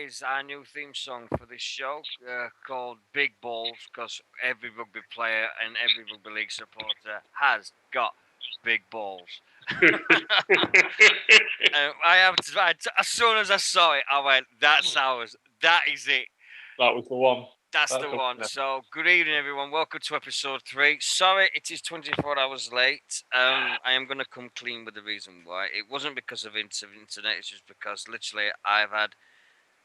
is our new theme song for this show called Big Balls, because every rugby player and every rugby league supporter has got big balls. I have to, as soon as I saw it, I went, "That's ours. That is it. That was the one. That's the one." So, good evening, everyone. Welcome to episode 3. Sorry, it is 24 hours late. I am going to come clean with the reason why. It wasn't because of internet. It's just because literally I've had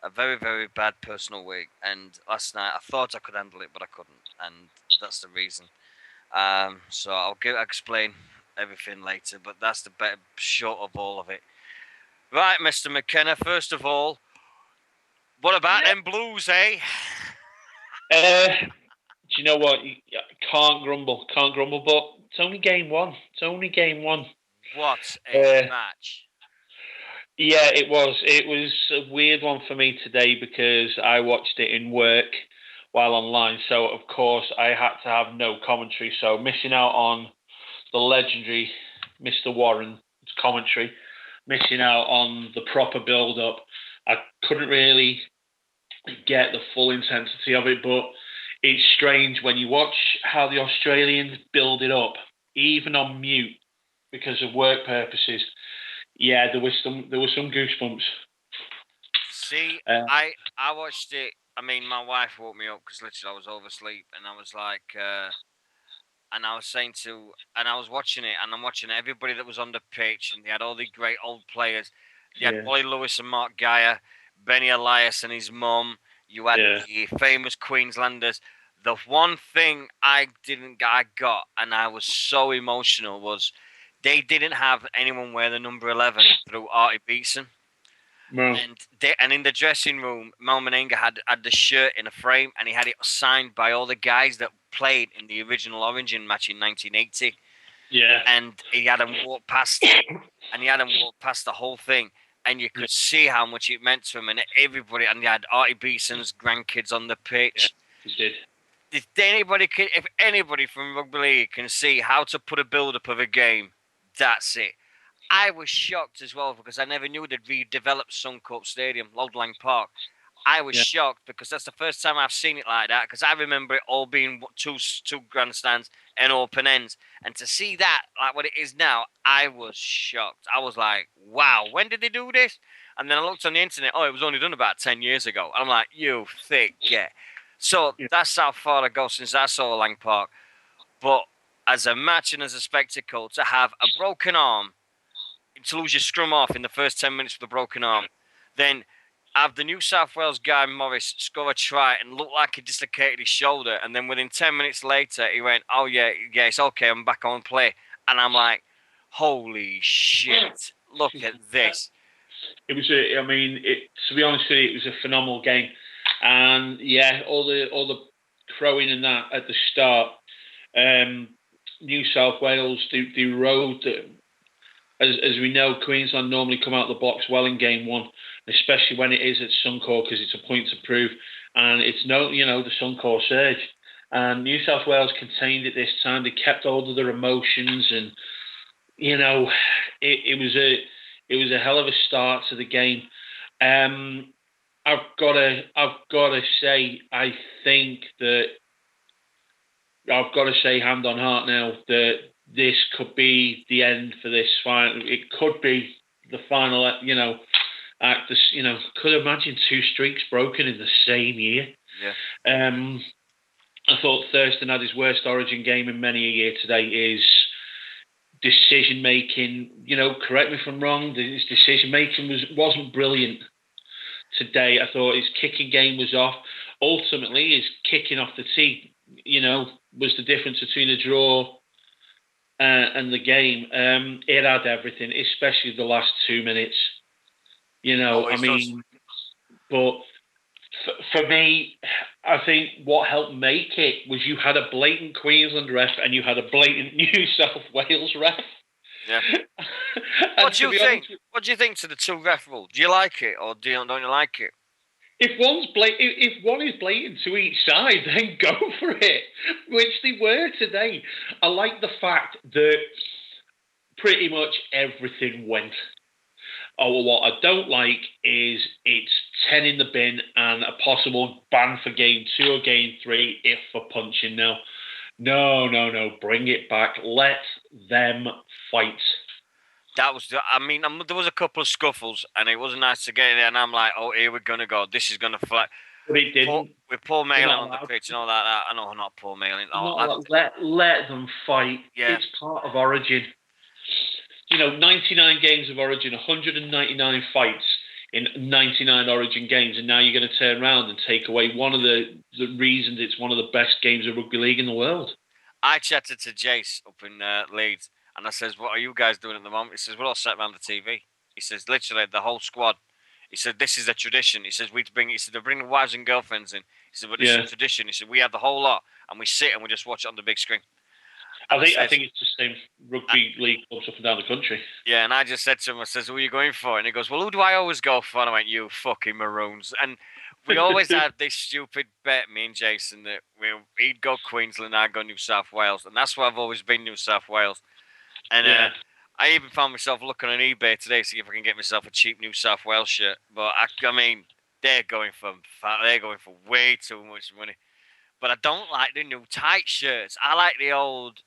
a very, very bad personal week, and last night I thought I could handle it, but I couldn't, and that's the reason. So I'll explain everything later, but that's the better short of all of it. Right, Mr. McKenna, first of all, what about them Blues, eh? Do you know what? Can't grumble, but it's only game one. What a match. Yeah, it was. It was a weird one for me today because I watched it in work while online. So, of course, I had to have no commentary. So, missing out on the legendary Mr. Warren's commentary, missing out on the proper build-up. I couldn't really get the full intensity of it, but it's strange when you watch how the Australians build it up, even on mute, because of work purposes. Yeah, there was some goosebumps. See, I watched it. I mean, my wife woke me up because literally I was oversleep, and I was like, and I was saying and I was watching it, and I'm watching everybody that was on the pitch, and they had all the great old players. You had Wally Lewis and Mark Geyer, Benny Elias and his mum. You had the famous Queenslanders. The one thing I got, and I was so emotional, was they didn't have anyone wear the number 11 through Artie Beetson. No. And in the dressing room, Mal Meninga had the shirt in a frame, and he had it signed by all the guys that played in the original Origin match in 1980. Yeah. And he had them walk past, the whole thing, and you could see how much it meant to him, and everybody. And you had Artie Beetson's grandkids on the pitch. Yeah, he did. If anybody from rugby league can see how to put a build-up of a game, that's it. I was shocked as well because I never knew they'd redeveloped Suncorp Stadium, Lord Lang Park. I was shocked because that's the first time I've seen it like that, because I remember it all being two grandstands and open ends. And to see that, like what it is now, I was shocked. I was like, wow, when did they do this? And then I looked on the internet, it was only done about 10 years ago. And I'm like, you thick, yeah. So that's how far I go since I saw Lang Park. But as a match and as a spectacle, to have a broken arm, to lose your scrum off in the first 10 minutes with a broken arm, then have the New South Wales guy Morris score a try and look like he dislocated his shoulder, and then within 10 minutes later he went, "Oh yeah, it's okay, I'm back on play," and I'm like, "Holy shit! Look at this!" It was to be honest with you, it was a phenomenal game, and all the crowing and that at the start. New South Wales, they rode. As we know, Queensland normally come out the blocks well in game one, especially when it is at Suncorp, because it's a point to prove, and it's the Suncorp surge. And New South Wales contained it this time. They kept all of their emotions, and it was a hell of a start to the game. I've got to say, I think that I've got to say, hand on heart now, that this could be the end for this final. It could be the final, act. Could imagine 2 streaks broken in the same year. Yeah. I thought Thurston had his worst Origin game in many a year today. His decision making, correct me if I'm wrong, his decision making wasn't brilliant today. I thought his kicking game was off. Ultimately, his kicking off the tee, was the difference between a draw and the game. It had everything, especially the last 2 minutes. But for me, I think what helped make it was you had a blatant Queensland ref and you had a blatant New South Wales ref. Yeah. What do you think? What do you think to the 2 ref rule? Do you like it or don't you like it? If one is blatant to each side, then go for it, which they were today. I like the fact that pretty much everything went. Oh, well, what I don't like is it's 10 in the bin and a possible ban for game 2 or game 3 if for punching. No. Bring it back. Let them fight. That was there was a couple of scuffles, and it wasn't nice to get in there. And I'm like, oh, here we're gonna go. This is gonna fly. But it didn't. With Paul Malin on the pitch and all that. I know, not Paul Malin. Let them fight. Yeah. It's part of Origin. 99 games of Origin, 199 fights in 99 Origin games, and now you're going to turn around and take away one of the reasons it's one of the best games of rugby league in the world. I chatted to Jace up in Leeds, and I says, "What are you guys doing at the moment?" He says, "We're all sat around the TV." He says, "Literally, the whole squad." He said, "This is a tradition." He says, they bring the wives and girlfriends in." He said, "But this is a tradition." He said, "We have the whole lot, and we sit and we just watch it on the big screen." I think it's the same rugby league clubs up and down the country. Yeah, and I just said to him, I says, "Who are you going for?" And he goes, "Well, who do I always go for?" And I went, "You fucking Maroons." And we always had this stupid bet, me and Jason, that he'd go Queensland, I'd go New South Wales. And that's why I've always been New South Wales. And I even found myself looking on eBay today to see if I can get myself a cheap New South Wales shirt. But I mean, they're going for way too much money. But I don't like the new tight shirts. I like the old.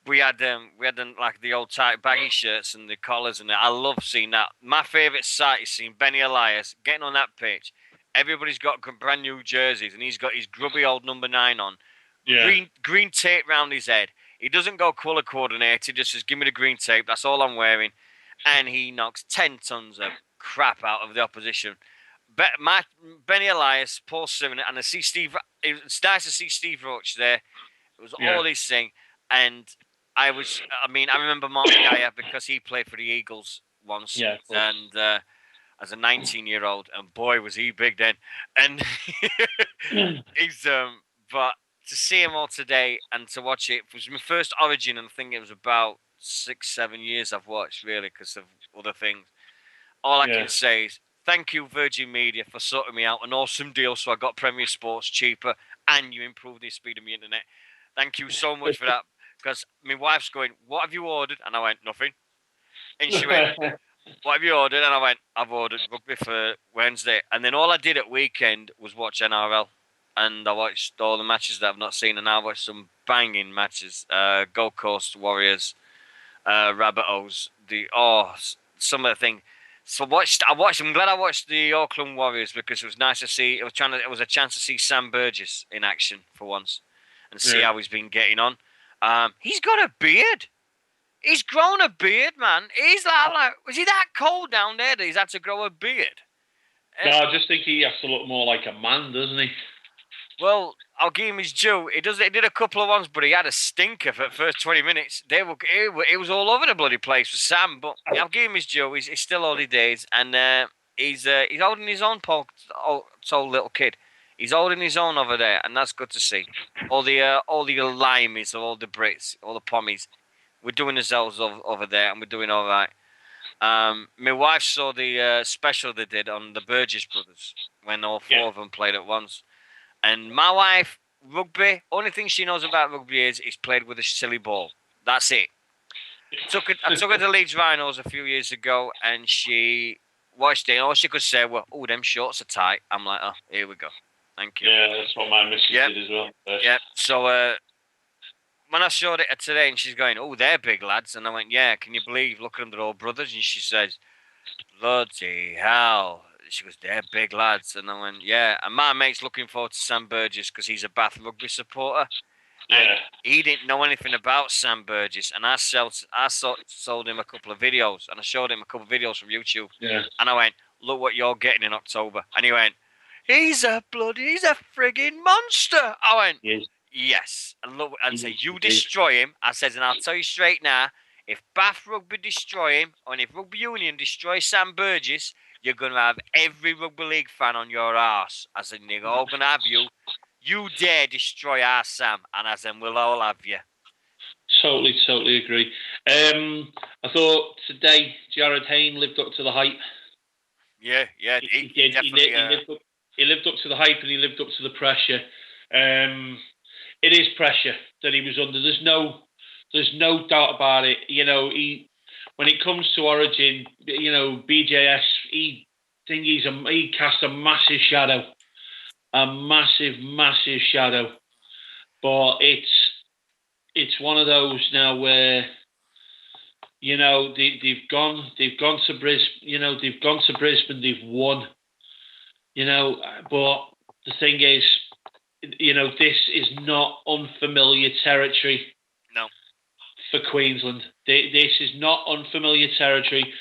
We had like the old tight baggy shirts and the collars, and I love seeing that. My favourite sight is seeing Benny Elias getting on that pitch. Everybody's got brand new jerseys, and he's got his grubby old number 9 on. Yeah. Green tape round his head. He doesn't go colour coordinated. Just says, "Give me the green tape. That's all I'm wearing," and he knocks 10 tons of crap out of the opposition. Benny Elias, Paul Simon, and I see Steve. It's nice to see Steve Roach there. It was all this thing, and I remember Mark Geyer because he played for the Eagles once, and as a 19-year-old, and boy was he big then. And he's but to see him all today and to watch it was my first Origin, and I think it was about 6-7 years I've watched really because of other things. All I can say is thank you, Virgin Media, for sorting me out an awesome deal so I got Premier Sports cheaper and you improved the speed of my internet. Thank you so much for that. Because my wife's going, "What have you ordered?" And I went, "Nothing." And she went, "What have you ordered?" And I went, "I've ordered rugby for Wednesday." And then all I did at weekend was watch NRL. And I watched all the matches that I've not seen. And I watched some banging matches. Gold Coast Warriors, Rabbitohs, some of the things. So I'm glad I watched the Auckland Warriors because it was nice to see. It was a chance to see Sam Burgess in action for once and see how he's been getting on. He's got a beard. He's grown a beard, man. He's like, was he that cold down there that he's had to grow a beard? No, I just think he has to look more like a man, doesn't he? Well, I'll give him his due. He did a couple of ones, but he had a stinker for the first 20 minutes. It was all over the bloody place for Sam, but I'll give him his due. He's still early days, and he's holding his own, Paul, old little kid. He's holding his own over there, and that's good to see. All the Limeys, all the Brits, all the Pommies, we're doing ourselves over there, and we're doing all right. My wife saw the special they did on the Burgess brothers when all four of them played at once. And my wife, rugby, only thing she knows about rugby is he's played with a silly ball. That's it. I took her to Leeds Rhinos a few years ago, and she watched it, and all she could say were, "Oh, them shorts are tight." I'm like, "Oh, here we go. Thank you." Yeah, that's what my missus did as well. Yeah, so when I showed it her today, and she's going, "Oh, they're big lads," and I went, "Yeah, can you believe? Look at them, they're all brothers." And she says, "Bloody hell." She goes, "They're big lads." And I went, "Yeah." And my mate's looking forward to Sam Burgess because he's a Bath Rugby supporter. Yeah. And he didn't know anything about Sam Burgess. And I sold him a couple of videos. And I showed him a couple of videos from YouTube. Yeah. And I went, "Look what you're getting in October." And he went, he's a frigging monster." I went, "Yes." And say, "You destroy him." I said, "And I'll tell you straight now, if Bath Rugby destroy him, or if Rugby Union destroy Sam Burgess, you're going to have every rugby league fan on your arse. I said, they're all going to have you. You dare destroy our Sam, and I said, we'll all have you. Totally agree. I thought today Jared Hayne lived up to the hype. Yeah, he did. Definitely, he lived up to the hype, and he lived up to the pressure. It is pressure that he was under. There's no doubt about it. You know, when it comes to Origin, you know, BJS he cast a massive shadow, massive shadow. But it's one of those now where they've gone to Brisbane. They've gone to Brisbane. They've won. But the thing is, this is not unfamiliar territory. No. For Queensland, this is not unfamiliar territory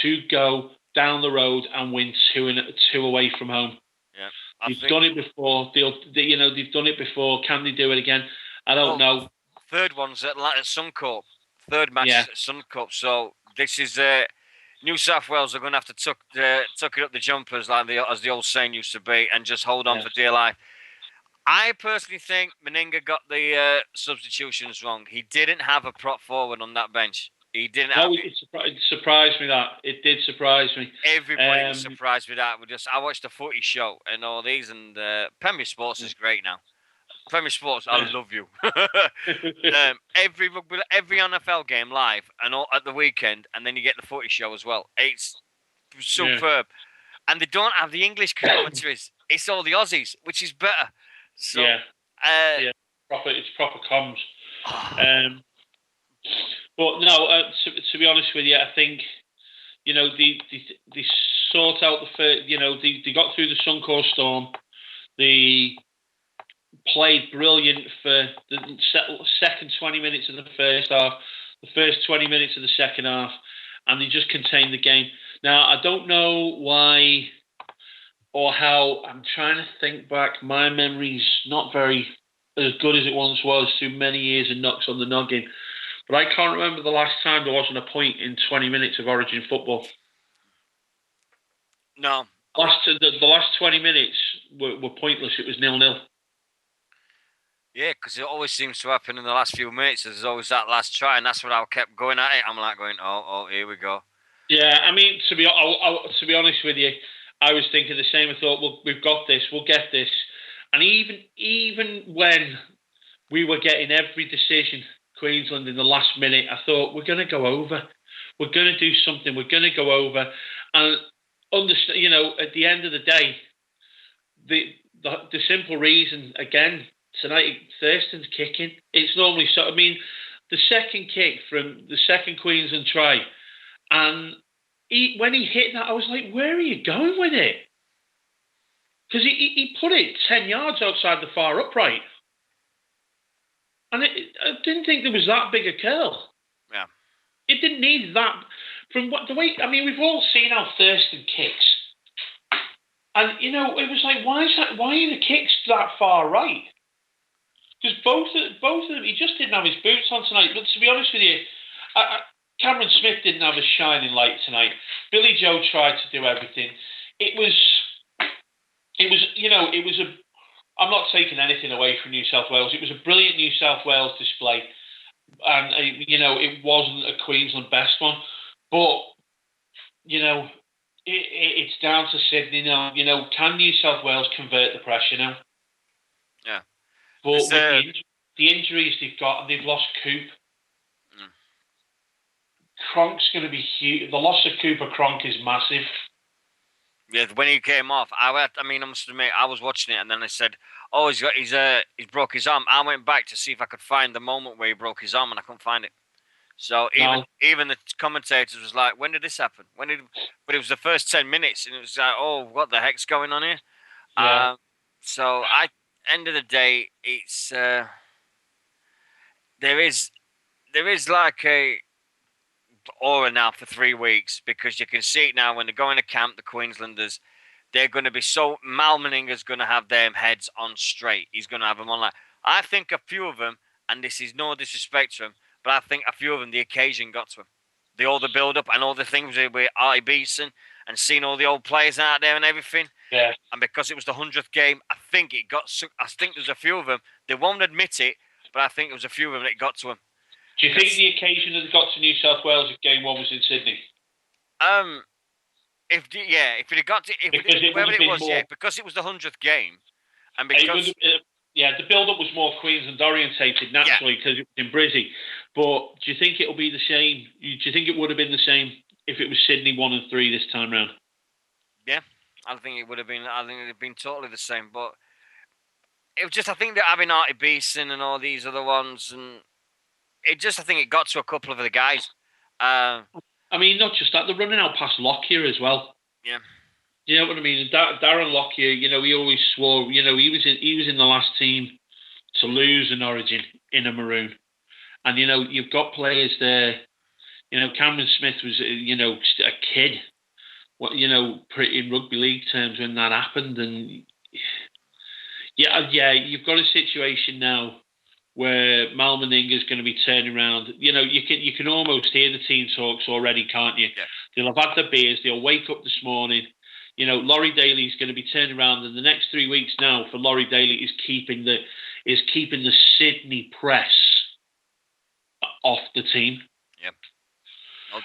to go down the road and win two away from home. Yeah, they've done it before. They've done it before. Can they do it again? I don't know. Third one's at Suncorp. Third match at Suncorp. So this is New South Wales are going to have to tuck it up the jumpers, as the old saying used to be, and just hold on for dear life. I personally think Meninga got the substitutions wrong. He didn't have a prop forward on that bench. He didn't. It surprised me that. It did surprise me. Everybody was surprised with that. I watched the footy show and all these, and Premier Sports is great now. Premier Sports, I love you. Every NFL game live and all at the weekend, and then you get the footy show as well. It's superb, and they don't have the English commentaries. It's all the Aussies, which is better. So, it's proper comms. But no, to be honest with you, I think they sort out the first. They got through the Suncorp storm. They played brilliant for the second 20 minutes of the first half, the first 20 minutes of the second half, and they just contained the game. Now, I don't know why or how. I'm trying to think back. My memory's not very as good as it once was. Too many years of knocks on the noggin. But I can't remember the last time there wasn't a point in 20 minutes of Origin football. No. The last 20 minutes were pointless. It was 0-0. Yeah, because it always seems to happen in the last few minutes. There's always that last try, and that's what I kept going at it. I'm like going, oh, here we go. Yeah, I mean, to be honest with you, I was thinking the same. I thought, well, we've got this. We'll get this. And even when we were getting every decision, Queensland in the last minute, I thought we're going to go over. We're going to do something. We're going to go over. And understand, at the end of the day, the simple reason again tonight, Thurston's kicking. It's normally so. I mean, the second kick from the second Queensland try, and when he hit that, I was like, where are you going with it? Because he put it 10 yards outside the far upright. And I didn't think there was that big a curl. Yeah. It didn't need that. We've all seen how Thurston kicks. And, it was like, why are the kicks that far right? Because both of them, he just didn't have his boots on tonight. But to be honest with you, Cameron Smith didn't have a shining light tonight. Billy Joe tried to do everything. I'm not taking anything away from New South Wales. It was a brilliant New South Wales display. And, it wasn't a Queensland best one. But, it's down to Sydney now. Can New South Wales convert the pressure now? Yeah. But with the injuries they've got, and they've lost Coop. Cronk's going to be huge. The loss of Cooper Cronk is massive. Yeah, when he came off, I must admit, I was watching it, and then I said, "Oh, he's broke his arm." I went back to see if I could find the moment where he broke his arm, and I couldn't find it. So even the commentators was like, "When did this happen? But it was the first 10 minutes, and it was like, "Oh, what the heck's going on here?" Yeah. End of the day, it's there is like a aura now for 3 weeks, because you can see it now when they're going to camp. The Queenslanders, they're going to be so. Mal Meninga's going to have their heads on straight. He's going to have them on like. I think a few of them, and this is no disrespect to them, but I think a few of them, the occasion got to them. All the build up and all the things with Artie Beeson and seeing all the old players out there and everything. Yeah. And because it was the 100th game, I think there's a few of them. They won't admit it, but I think there was a few of them that got to them. Do you think the occasion that got to New South Wales if game one was in Sydney? If it had got to wherever it was, because it was the 100th game, and because the build-up was more Queensland orientated naturally because it was in Brizzy. But do you think it'll be the same? Do you think it would have been the same if it was Sydney 1 and 3 this time round? Yeah, I think it would have been. I think it'd have been totally the same. But it was just, I think that having Artie Beeson and all these other ones, and it just, I think it got to a couple of the guys. I mean, not just that, they're running out past Lockyer as well. Yeah. Do you know what I mean? Darren Lockyer, he always swore, he was in the last team to lose an Origin in a maroon, and you've got players there. Cameron Smith was, a kid. What in rugby league terms when that happened, and yeah, you've got a situation now where Mal Meninga is going to be turning around. You can almost hear the team talks already, can't you? Yeah. They'll have had their beers. They'll wake up this morning. Laurie Daly's going to be turning around, and the next 3 weeks now for Laurie Daly is keeping the Sydney press off the team. Yep.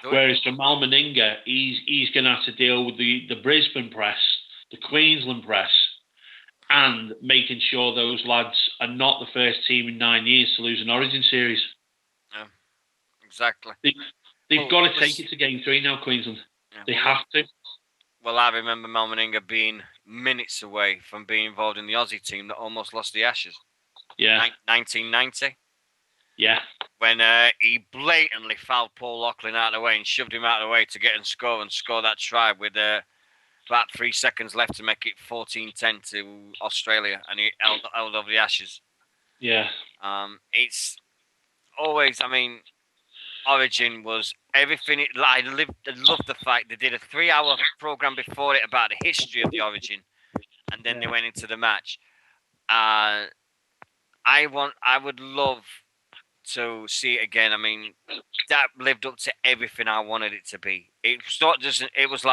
Whereas for Mal Meninga, he's going to have to deal with the Brisbane press, the Queensland press, and making sure those lads are not the first team in 9 years to lose an Origin series. Yeah, exactly. They've got to take it to Game 3 now, Queensland. Yeah, they have to. Well, I remember Mal Meninga being minutes away from being involved in the Aussie team that almost lost the Ashes. Yeah. 1990. Yeah. When he blatantly fouled Paul Lachlan out of the way and shoved him out of the way to get and score that try with about 3 seconds left to make it 14-10 to Australia, and he held over the Ashes. Yeah. It's always, I mean, Origin was everything. I loved the fact they did a 3-hour program before it about the history of the Origin, and then they went into the match. I would love to see it again. I mean, that lived up to everything I wanted it to be. It was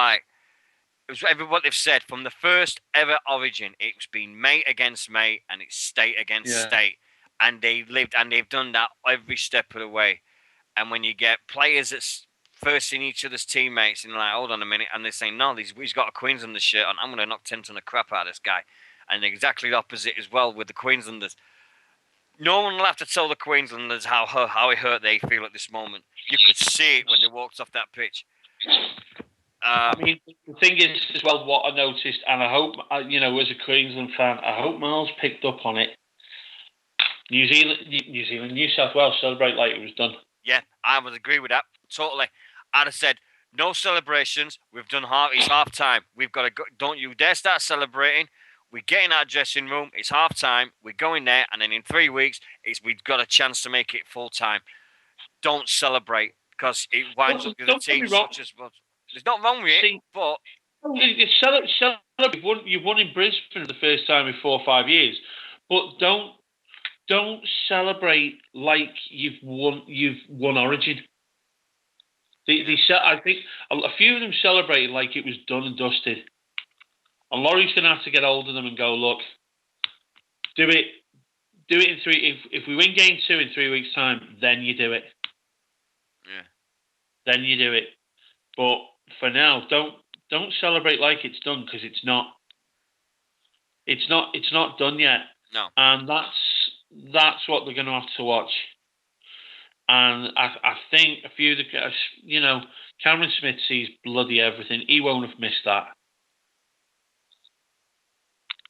what they've said from the first ever Origin. It's been mate against mate, and it's state against state, and they've done that every step of the way. And when you get players that's first in each other's teammates, and like, hold on a minute, and they're saying, no, he's got a Queenslander shirt on, I'm going to knock 10 ton of crap out of this guy. And exactly the opposite as well with the Queenslanders. No one will have to tell the Queenslanders how hurt they feel at this moment. You could see it when they walked off that pitch. I mean, the thing is, as well, what I noticed, and I hope, as a Queensland fan, I hope Miles picked up on it. New South Wales celebrate like it was done. Yeah, I would agree with that totally. I'd have said no celebrations. We've done it's half time. We've got to go. Don't you dare start celebrating. We get in our dressing room. It's half time. We're going there, and then in 3 weeks, we've got a chance to make it full time. Don't celebrate because it winds up with a team such as. Well, there's not wrong with it, but celebrate. You've won in Brisbane for the first time in 4 or 5 years, but don't celebrate like you've won Origin. I think a few of them celebrated like it was done and dusted. And Laurie's going to have to get hold of them and go, look, do it in 3. If we win Game 2 in 3 weeks' time, then you do it. Yeah. Then you do it. But for now, don't celebrate like it's done, because it's not. It's not done yet. No. And that's what they're going to have to watch. And I think a few of the guys, Cameron Smith sees bloody everything. He won't have missed that.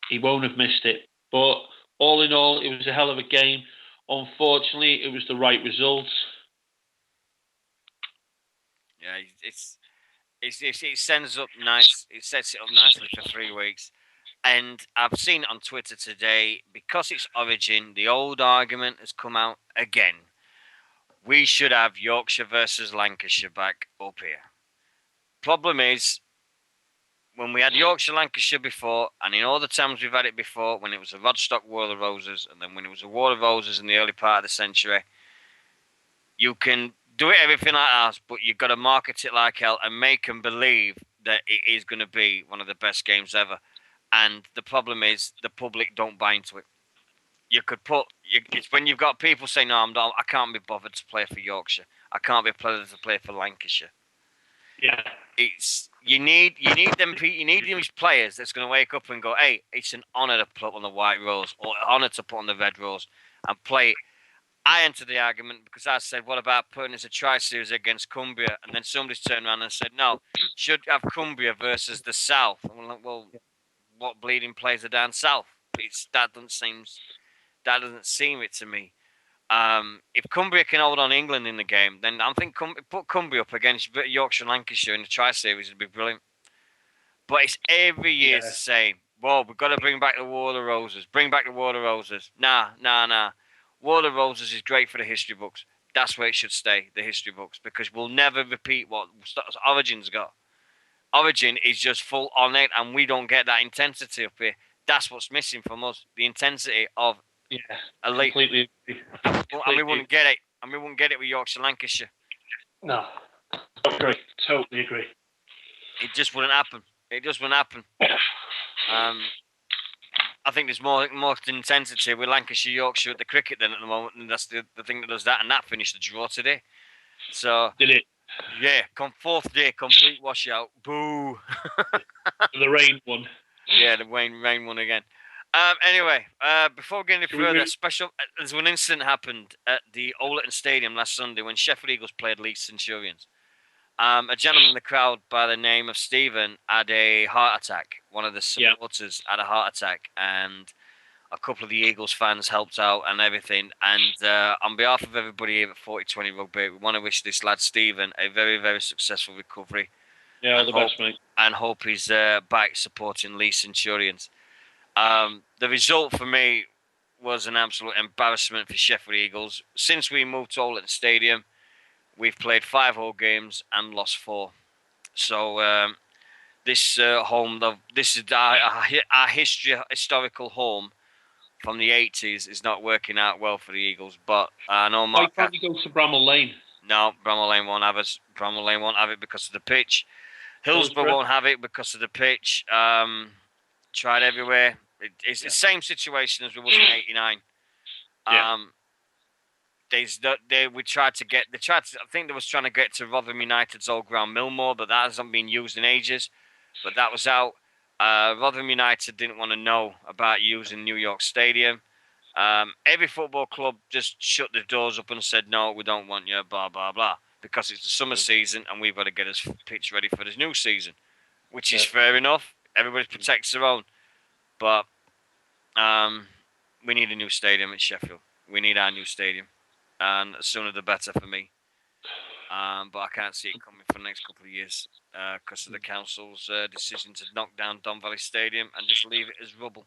He won't have missed it. But all in all, it was a hell of a game. Unfortunately, it was the right results. Yeah, it sends up nice. It sets it up nicely for 3 weeks. And I've seen it on Twitter today, because it's Origin, the old argument has come out again. We should have Yorkshire versus Lancashire back up here. Problem is, when we had Yorkshire-Lancashire before, and in all the times we've had it before, when it was a Rodstock War of Roses, and then when it was a War of Roses in the early part of the century, you can do it everything like that, but you've got to market it like hell and make them believe that it is going to be one of the best games ever. And the problem is, the public don't buy into it. It's when you've got people saying, no, I can't be bothered to play for Yorkshire. I can't be bothered to play for Lancashire. Yeah. You need these players that's going to wake up and go, hey, it's an honour to put on the white rose, or an honour to put on the red rose and play it. I entered the argument because I said, what about putting as a tri-series against Cumbria? And then somebody's turned around and said, no, should have Cumbria versus the South. And we're like, well, what bleeding plays are down south? That doesn't seem it to me. If Cumbria can hold on England in the game, then I think put Cumbria up against Yorkshire and Lancashire in the tri-series would be brilliant. But it's every year it's the same. Well, we've got to bring back the War of the Roses. Bring back the War of the Roses. Nah. War of the Roses is great for the history books. That's where it should stay, the history books, because we'll never repeat what Origin's got. Origin is just full on it, and we don't get that intensity up here. That's what's missing from us, the intensity of elite. Completely. And we wouldn't get it. And we wouldn't get it with Yorkshire, Lancashire. No, I totally agree. It just wouldn't happen. I think there's more intensity with Lancashire, Yorkshire at the cricket than at the moment, and that's the thing that does that. And that finished the draw today. So did it? Yeah, fourth day, complete washout. Boo. The rain one. Yeah, the rain one again. Anyway, before we get any further, there's one incident happened at the Oleton Stadium last Sunday when Sheffield Eagles played Leeds Centurions. A gentleman in the crowd by the name of Stephen had a heart attack. One of the supporters had a heart attack, and a couple of the Eagles fans helped out and everything. And on behalf of everybody here at 4020 Rugby, we want to wish this lad Stephen a very, very successful recovery. Yeah, all the best, mate. And hope he's back supporting Leeds Centurions. The result for me was an absolute embarrassment for Sheffield Eagles. Since we moved to Oleton Stadium, we've played 5 whole games and lost 4. So this is our historical home from the 80s is not working out well for the Eagles. But I know Mark. Why can't you go to Bramall Lane? No, Bramall Lane won't have us. Bramall Lane won't have it because of the pitch. Hillsborough won't have it because of the pitch. Tried everywhere. It's the same situation as we was in '89. I think they was trying to get to Rotherham United's old ground Millmore, but that hasn't been used in ages. But that was out. Rotherham United didn't want to know about using New York Stadium. Every football club just shut their doors up and said, no, we don't want you, blah, blah, blah. Because it's the summer season and we've got to get us pitch ready for this new season, which is fair enough. Everybody protects their own. But we need a new stadium at Sheffield. We need our new stadium. And the sooner the better for me. But I can't see it coming for the next couple of years because of the council's decision to knock down Don Valley Stadium and just leave it as rubble.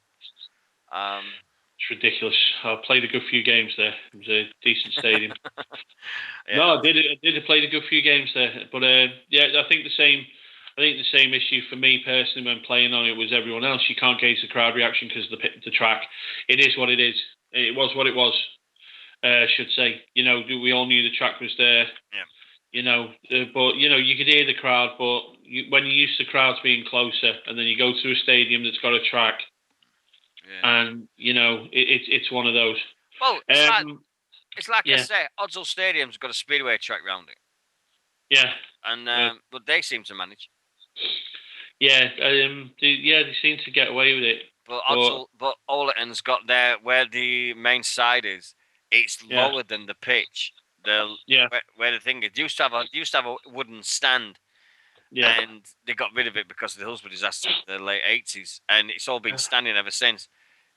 It's ridiculous. I played a good few games there. It was a decent stadium. No, I did play a good few games there. But I think the same issue for me personally when playing on it was everyone else. You can't gauge the crowd reaction because of the track. It is what it is. It was what it was. I should say. We all knew the track was there. Yeah. But you could hear the crowd. But when you're used to crowds being closer, and then you go to a stadium that's got a track, and it's one of those. Well, it's like I say, Odsall Stadium's got a speedway track round it. Yeah, and but they seem to manage. Yeah, they seem to get away with it. But Oleton's got where the main side is. It's lower than the pitch. Where the thing is, used to have a wooden stand, and they got rid of it because of the Hillsborough disaster in the late '80s, and it's all been standing ever since.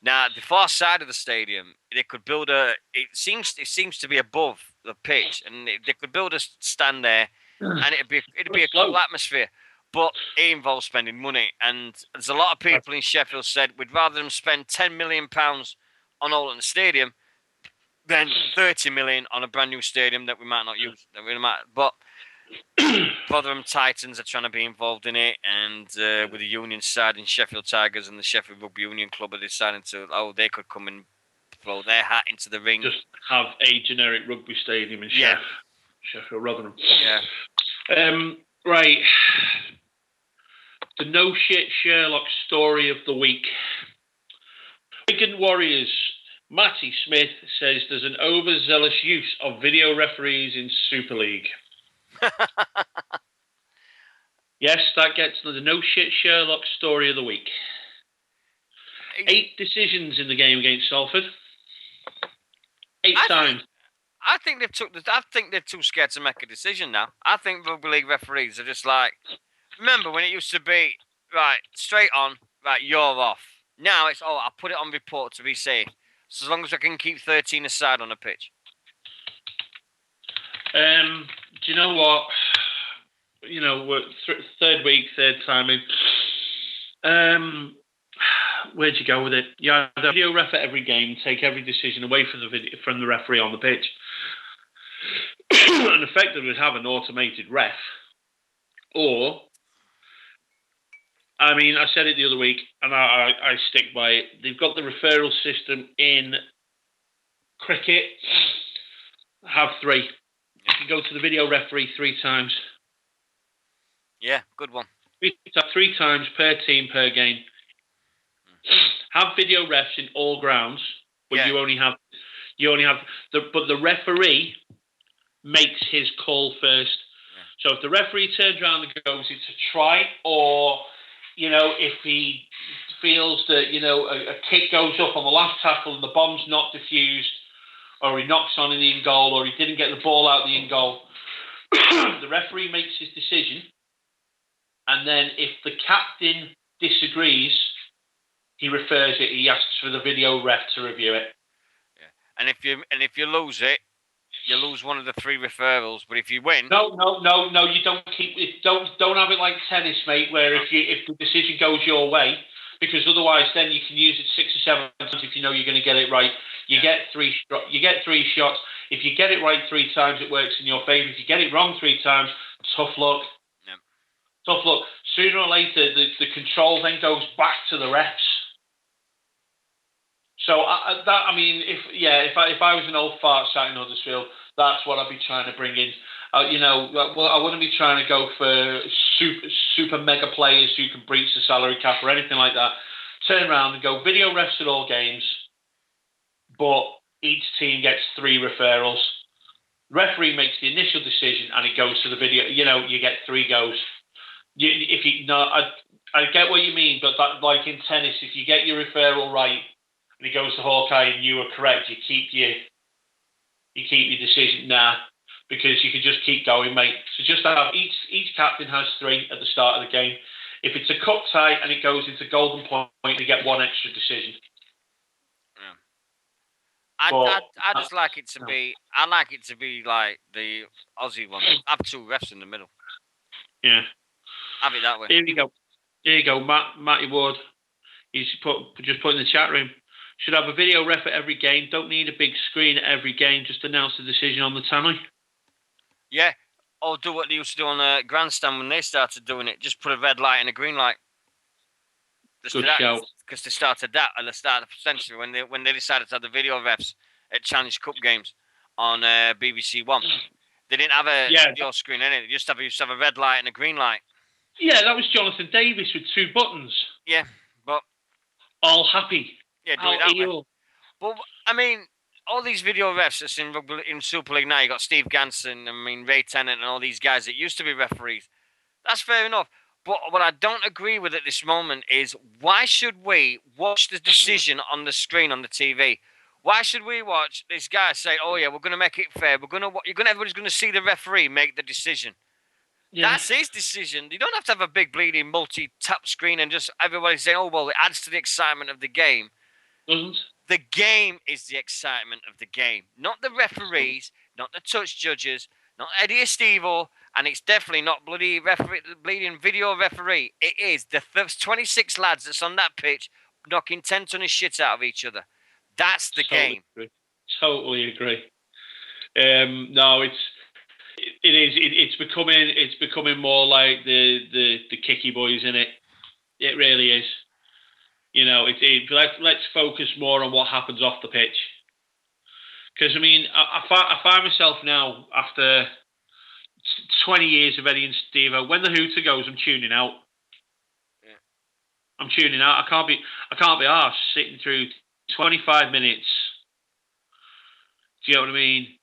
Now, the far side of the stadium, they could build it seems to be above the pitch, and they could build a stand there, and it'd be a cool atmosphere. But it involves spending money, and there's a lot of people in Sheffield said we'd rather them spend £10 million on Oleton Stadium than 30 million on a brand new stadium that we might not use. But Rotherham Titans are trying to be involved in it, and with the Union side in Sheffield Tigers and the Sheffield Rugby Union Club are deciding they could come and throw their hat into the ring. Just have a generic rugby stadium in Sheffield Rotherham. Yeah. Right. The no shit Sherlock story of the week. Wigan Warriors. Matty Smith says there's an overzealous use of video referees in Super League. Yes, that gets the no shit Sherlock story of the week. 8 decisions in the game against Salford. 8 times. I think I think they're too scared to make a decision now. I think rugby league referees are just like, remember when it used to be right, straight on, right, you're off. Now it's I'll put it on report to be safe. So as long as I can keep 13 aside on the pitch. Do you know what? You know, we're third week, third time in. Where'd you go with it? Yeah, the video ref at every game, take every decision away from the referee on the pitch, and effectively have an automated ref. Or, I mean, I said it the other week, and I stick by it. They've got the referral system in cricket. Have 3. You can go to the video referee 3 times. Yeah, good one. 3 times per team per game. Have video refs in all grounds, but you only have but the referee makes his call first. Yeah. So if the referee turns around and goes, it's a try, or if he feels that a kick goes up on the last tackle and the bomb's not diffused, or he knocks on in the in goal, or he didn't get the ball out of the in goal, the referee makes his decision, and then if the captain disagrees, he refers it. He asks for the video ref to review it. Yeah, and if you lose it, you lose one of the 3 referrals. But if you win, no, you don't keep it. Don't have it like tennis, mate. Where if the decision goes your way, because otherwise then you can use it 6 or 7 times if you know you're going to get it right. You get 3 shots. If you get it right 3 times, it works in your favour. If you get it wrong 3 times, tough luck. Yeah. Tough luck. Sooner or later, the control then goes back to the refs. So if I was an old fart sat in Huddersfield, that's what I'd be trying to bring in. I wouldn't be trying to go for super mega players who can breach the salary cap or anything like that. Turn around and go video refs at all games, but each team gets 3 referrals. The referee makes the initial decision and it goes to the video. You get 3 goes. I get what you mean, but that, like in tennis, if you get your referral right and it goes to Hawkeye and you are correct, you keep your decision because you can just keep going, mate. So just have each captain has 3 at the start of the game. If it's a cup tie and it goes into golden point, you get 1 extra decision. Yeah. I just like it to be. I like it to be like the Aussie one. Have 2 refs in the middle. Yeah. Have it that way. Here you go. Matty Ward. He's just put in the chat room. Should have a video ref at every game. Don't need a big screen at every game. Just announce the decision on the tannoy. Yeah. Or do what they used to do on the grandstand when they started doing it. Just put a red light and a green light. Good show. Because they started that at the start of the century when they decided to have the video refs at Challenge Cup games on BBC One. They didn't have a video screen in it. They used to have a red light and a green light. Yeah, that was Jonathan Davis with 2 buttons. Yeah, but all happy. Yeah, do it that way. But I mean, all these video refs that's in Super League now, you got Steve Ganson, Ray Tennant, and all these guys that used to be referees. That's fair enough. But what I don't agree with at this moment is why should we watch the decision on the screen on the TV? Why should we watch this guy say, "Oh yeah, we're going to make it fair. Everybody's going to see the referee make the decision." Yeah. That's his decision. You don't have to have a big bleeding multi-tap screen and just everybody saying, "Oh well, it adds to the excitement of the game." Doesn't. The game is the excitement of the game, not the referees, not the touch judges, not Eddie Estivo, and it's definitely not bleeding video referee. It is the 26 lads that's on that pitch knocking 10-ton of shit out of each other. That's the game. Totally agree. No, it is. It's becoming more like the kicky boys, isn't it? It really is. Let's focus more on what happens off the pitch. Because I find myself now after 20 years of Eddie and Steve-O, when the hooter goes, I'm tuning out. Yeah. I'm tuning out. I can't be arsed sitting through 25 minutes. Do you know what I mean?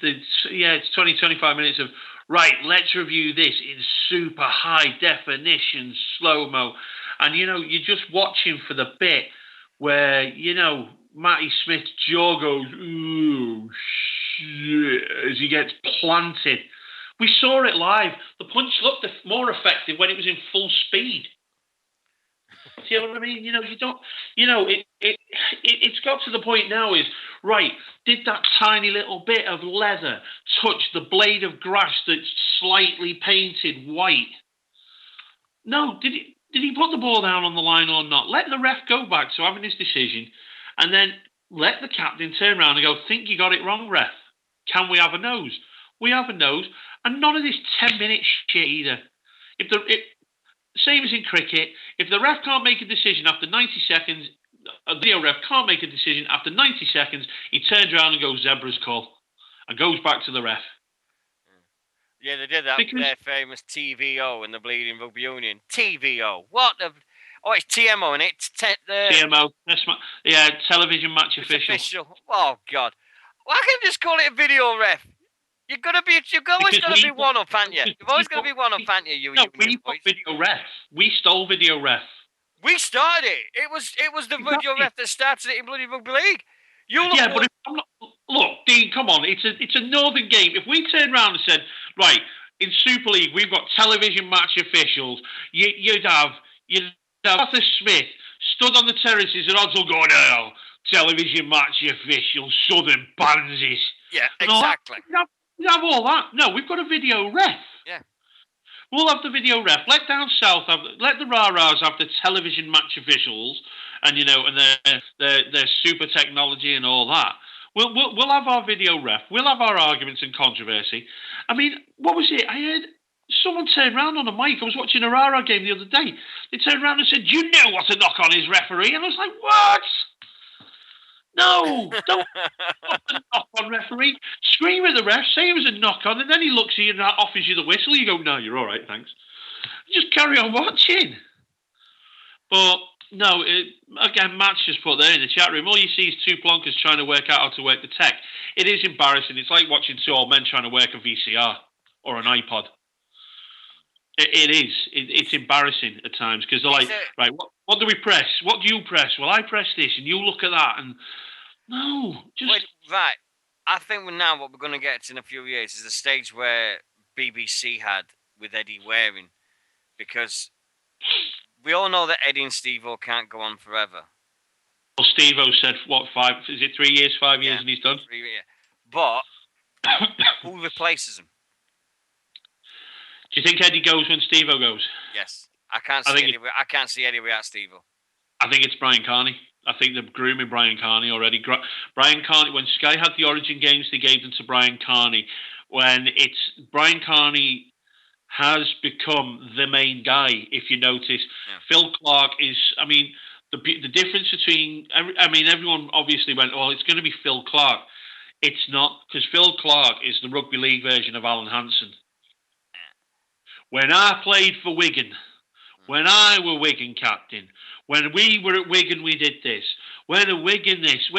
It's 25 minutes of, right, let's review this in super high definition, slow-mo. And, you're just watching for the bit where, Matty Smith's jaw goes, ooh, shit, as he gets planted. We saw it live. The punch looked more effective when it was in full speed. See what I mean? You know, you don't. You know, it's got to the point now. Is right. Did that tiny little bit of leather touch the blade of grass that's slightly painted white? No. Did he? Did he put the ball down on the line or not? Let the ref go back to having his decision, and then let the captain turn around and go, "Think you got it wrong, ref? Can we have a nose?" We have a nose, and none of this 10-minute shit either. Same as in cricket, if the ref can't make a decision after 90 seconds, a video ref can't make a decision after 90 seconds, he turns around and goes, "Zebra's call," and goes back to the ref. Yeah, they did that with their famous TVO in the Bleeding Rugby Union. TVO. What the... Oh, it's TMO, and it's TMO. Yeah, television match official. Oh, God. Why can't you just call it a video ref? You've always got to be one up, haven't you? You've always got to be one up, haven't you? No, we put video ref. We stole video ref. We started it. It was the video ref that started it in bloody Rugby League. But look, Dean, come on. It's a northern game. If we turned around and said, right, in Super League we've got television match officials, you'd have Arthur Smith stood on the terraces and Odsel going, "Oh, television match officials, Southern Pansies." Yeah, exactly. We have all that. No, we've got a video ref. Yeah. We'll have the video ref. Let down south let the rah-rahs have the television match officials, and and their super technology and all that. We'll have our video ref. We'll have our arguments and controversy. I mean, what was it? I heard someone turn around on a mic. I was watching a rah-rah game the other day. They turned around and said, "You know what a knock on his referee?" And I was like, "What? No, don't knock on referee. Scream at the ref, say it was a knock on, and then he looks at you and offers you the whistle. You go, "No, you're all right, thanks." Just carry on watching. But no, again, Matt's just put there in the chat room. All you see is two plonkers trying to work out how to work the tech. It is embarrassing. It's like watching two old men trying to work a VCR or an iPod. It is. It's embarrassing at times because they're like, right, what do we press? What do you press? Well, I press this, and you look at that, and no, just right. I think now what we're going to get in a few years is the stage where BBC had with Eddie Waring, because we all know that Eddie and Steve-O can't go on forever. Well, Steve-O said, what, 5? Is it 3 years, 5 years, and he's done? 3 years. But who replaces him? Do you think Eddie goes when Steve-O goes? Yes. I can't see Eddie without Steve-O. I think it's Brian Carney. I think they're grooming Brian Carney already. Brian Carney, when Sky had the Origin games, they gave them to Brian Carney. When Brian Carney has become the main guy, if you notice. Yeah. Phil Clark is, I mean, the difference between, everyone obviously went, "Oh, it's going to be Phil Clark." It's not, because Phil Clark is the rugby league version of Alan Hansen. When I played for Wigan, when I were Wigan captain, when we were at Wigan, we did this. When at Wigan this,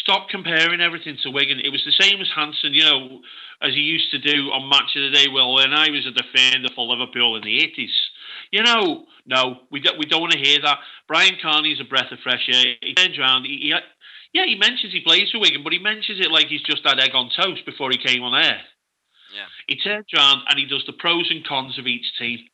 stop comparing everything to Wigan. It was the same as Hansen, as he used to do on Match of the Day. Well, when I was a defender for Liverpool in the 80s, no, we don't want to hear that. Brian Carney's a breath of fresh air. He turns around, he mentions he plays for Wigan, but he mentions it like he's just had egg on toast before he came on air. Yeah. He turns around and he does the pros and cons of each team.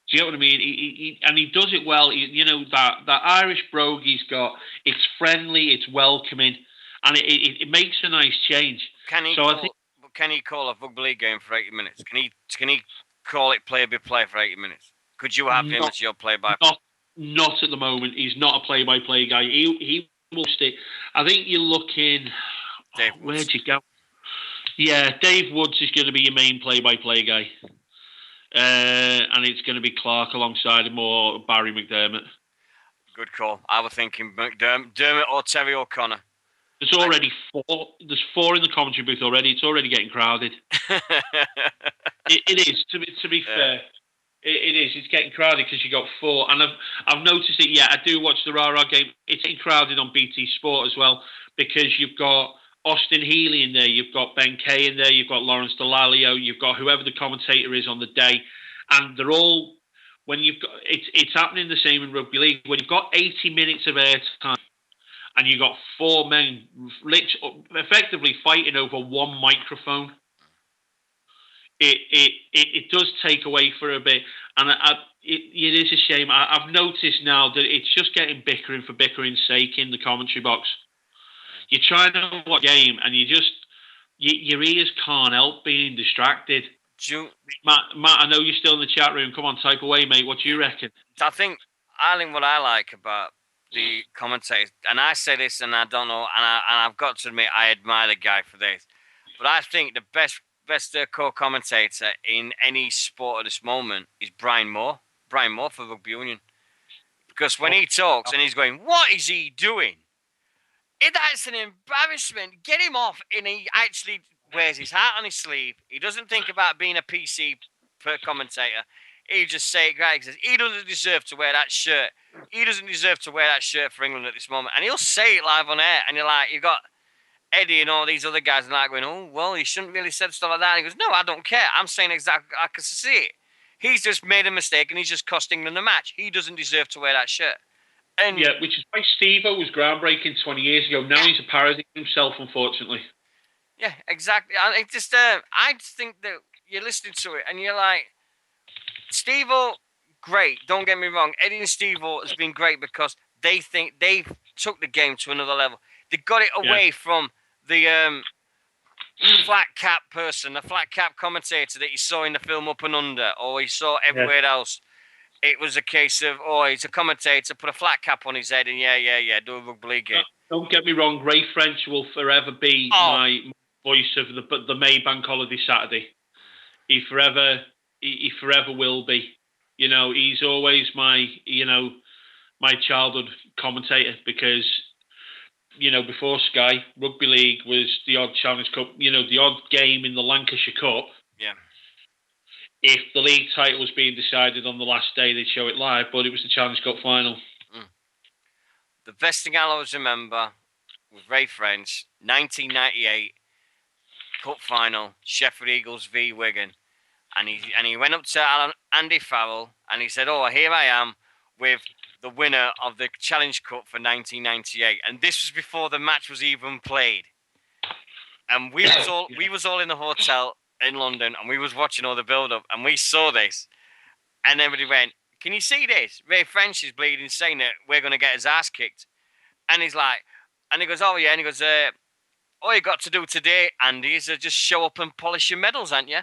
Do you know what I mean? He does it well. That Irish brogue he's got, it's friendly, it's welcoming, and it makes a nice change. Can he call a rugby league game for 80 minutes? Can he call it play-by-play for 80 minutes? Could you have him as your play-by-play? Not at the moment. He's not a play-by-play guy. He will stick. I think you're looking... where'd you go? Yeah, Dave Woods is going to be your main play-by-play guy. And it's going to be Clark alongside him or Barry McDermott. Good call. I was thinking McDermott or Terry O'Connor. There's already 4. There's 4 in the commentary booth already. It's already getting crowded. It is, to be fair. It is. It's getting crowded because you got 4. And I've noticed it, I do watch the Rah-Rah game. It's getting crowded on BT Sport as well because you've got Austin Healy in there, you've got Ben Kay in there, you've got Lawrence Dallaglio, you've got whoever the commentator is on the day, and they're all, when you've got, it's happening the same in rugby league, when you've got 80 minutes of airtime, and you got four men effectively fighting over one microphone. It does take away for a bit, and it is a shame. I've noticed now that it's just getting bickering for bickering's sake in the commentary box. You're trying to watch a game, and your ears can't help being distracted. Matt, I know you're still in the chat room. Come on, type away, mate. What do you reckon? I think what I like about the commentators, and I say this, and I don't know, and I've got to admit, I admire the guy for this, but I think the best co-commentator in any sport at this moment is Brian Moore. Brian Moore for Rugby Union, because when he talks and he's going, "What is he doing?" That's an embarrassment. Get him off, and he actually wears his heart on his sleeve. He doesn't think about being a PC per commentator. He just say it right. He says he doesn't deserve to wear that shirt. He doesn't deserve to wear that shirt for England at this moment. And he'll say it live on air. And you're like, you've got Eddie and all these other guys and like going, oh, well, he shouldn't really said stuff like that. And he goes, no, I don't care. I'm saying exactly, I can see it. He's just made a mistake and he's just cost England the match. He doesn't deserve to wear that shirt. And yeah, which is why Steve-O was groundbreaking 20 years ago. Now he's a parody himself, unfortunately. Yeah, exactly. I just think that you're listening to it and you're like, Steve-O, great. Don't get me wrong. Eddie and Steve-O has been great because they think they took the game to another level. They got it away from the flat cap person, the flat cap commentator that you saw in the film Up and Under, or you saw everywhere else. It was a case of, he's a commentator, put a flat cap on his head, and do a rugby league game. Don't get me wrong. Ray French will forever be my voice of the May Bank Holiday Saturday. He forever will be. You know, he's always my childhood commentator because, you know, before Sky, Rugby League was the odd Challenge Cup, you know, the odd game in the Lancashire Cup. Yeah. If the league title was being decided on the last day, they'd show it live, but it was the Challenge Cup final. The best thing I'll always remember with Ray French, 1998 Cup final, Sheffield Eagles v Wigan. And he went up to Andy Farrell and he said, here I am with the winner of the Challenge Cup for 1998. And this was before the match was even played. And we was all in the hotel in London and we was watching all the build-up and we saw this. And everybody went, can you see this? Ray French is bleeding saying that we're going to get his ass kicked. And he's like, and he goes, oh yeah. And he goes, all you got to do today, Andy, is just show up and polish your medals, aren't you?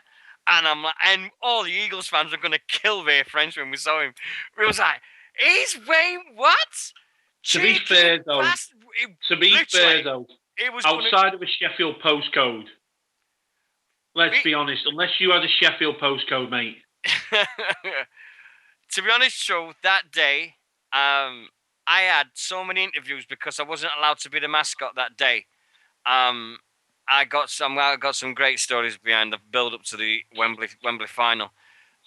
And I'm like, and all the Eagles fans were going to kill Ray French when we saw him. We was like, he's Wayne, what? To be fair, though, it was outside of a Sheffield postcode. Let's be honest, unless you had a Sheffield postcode, mate. To be honest, Joe, that day, I had so many interviews because I wasn't allowed to be the mascot that day. I got some great stories behind the build up to the Wembley final.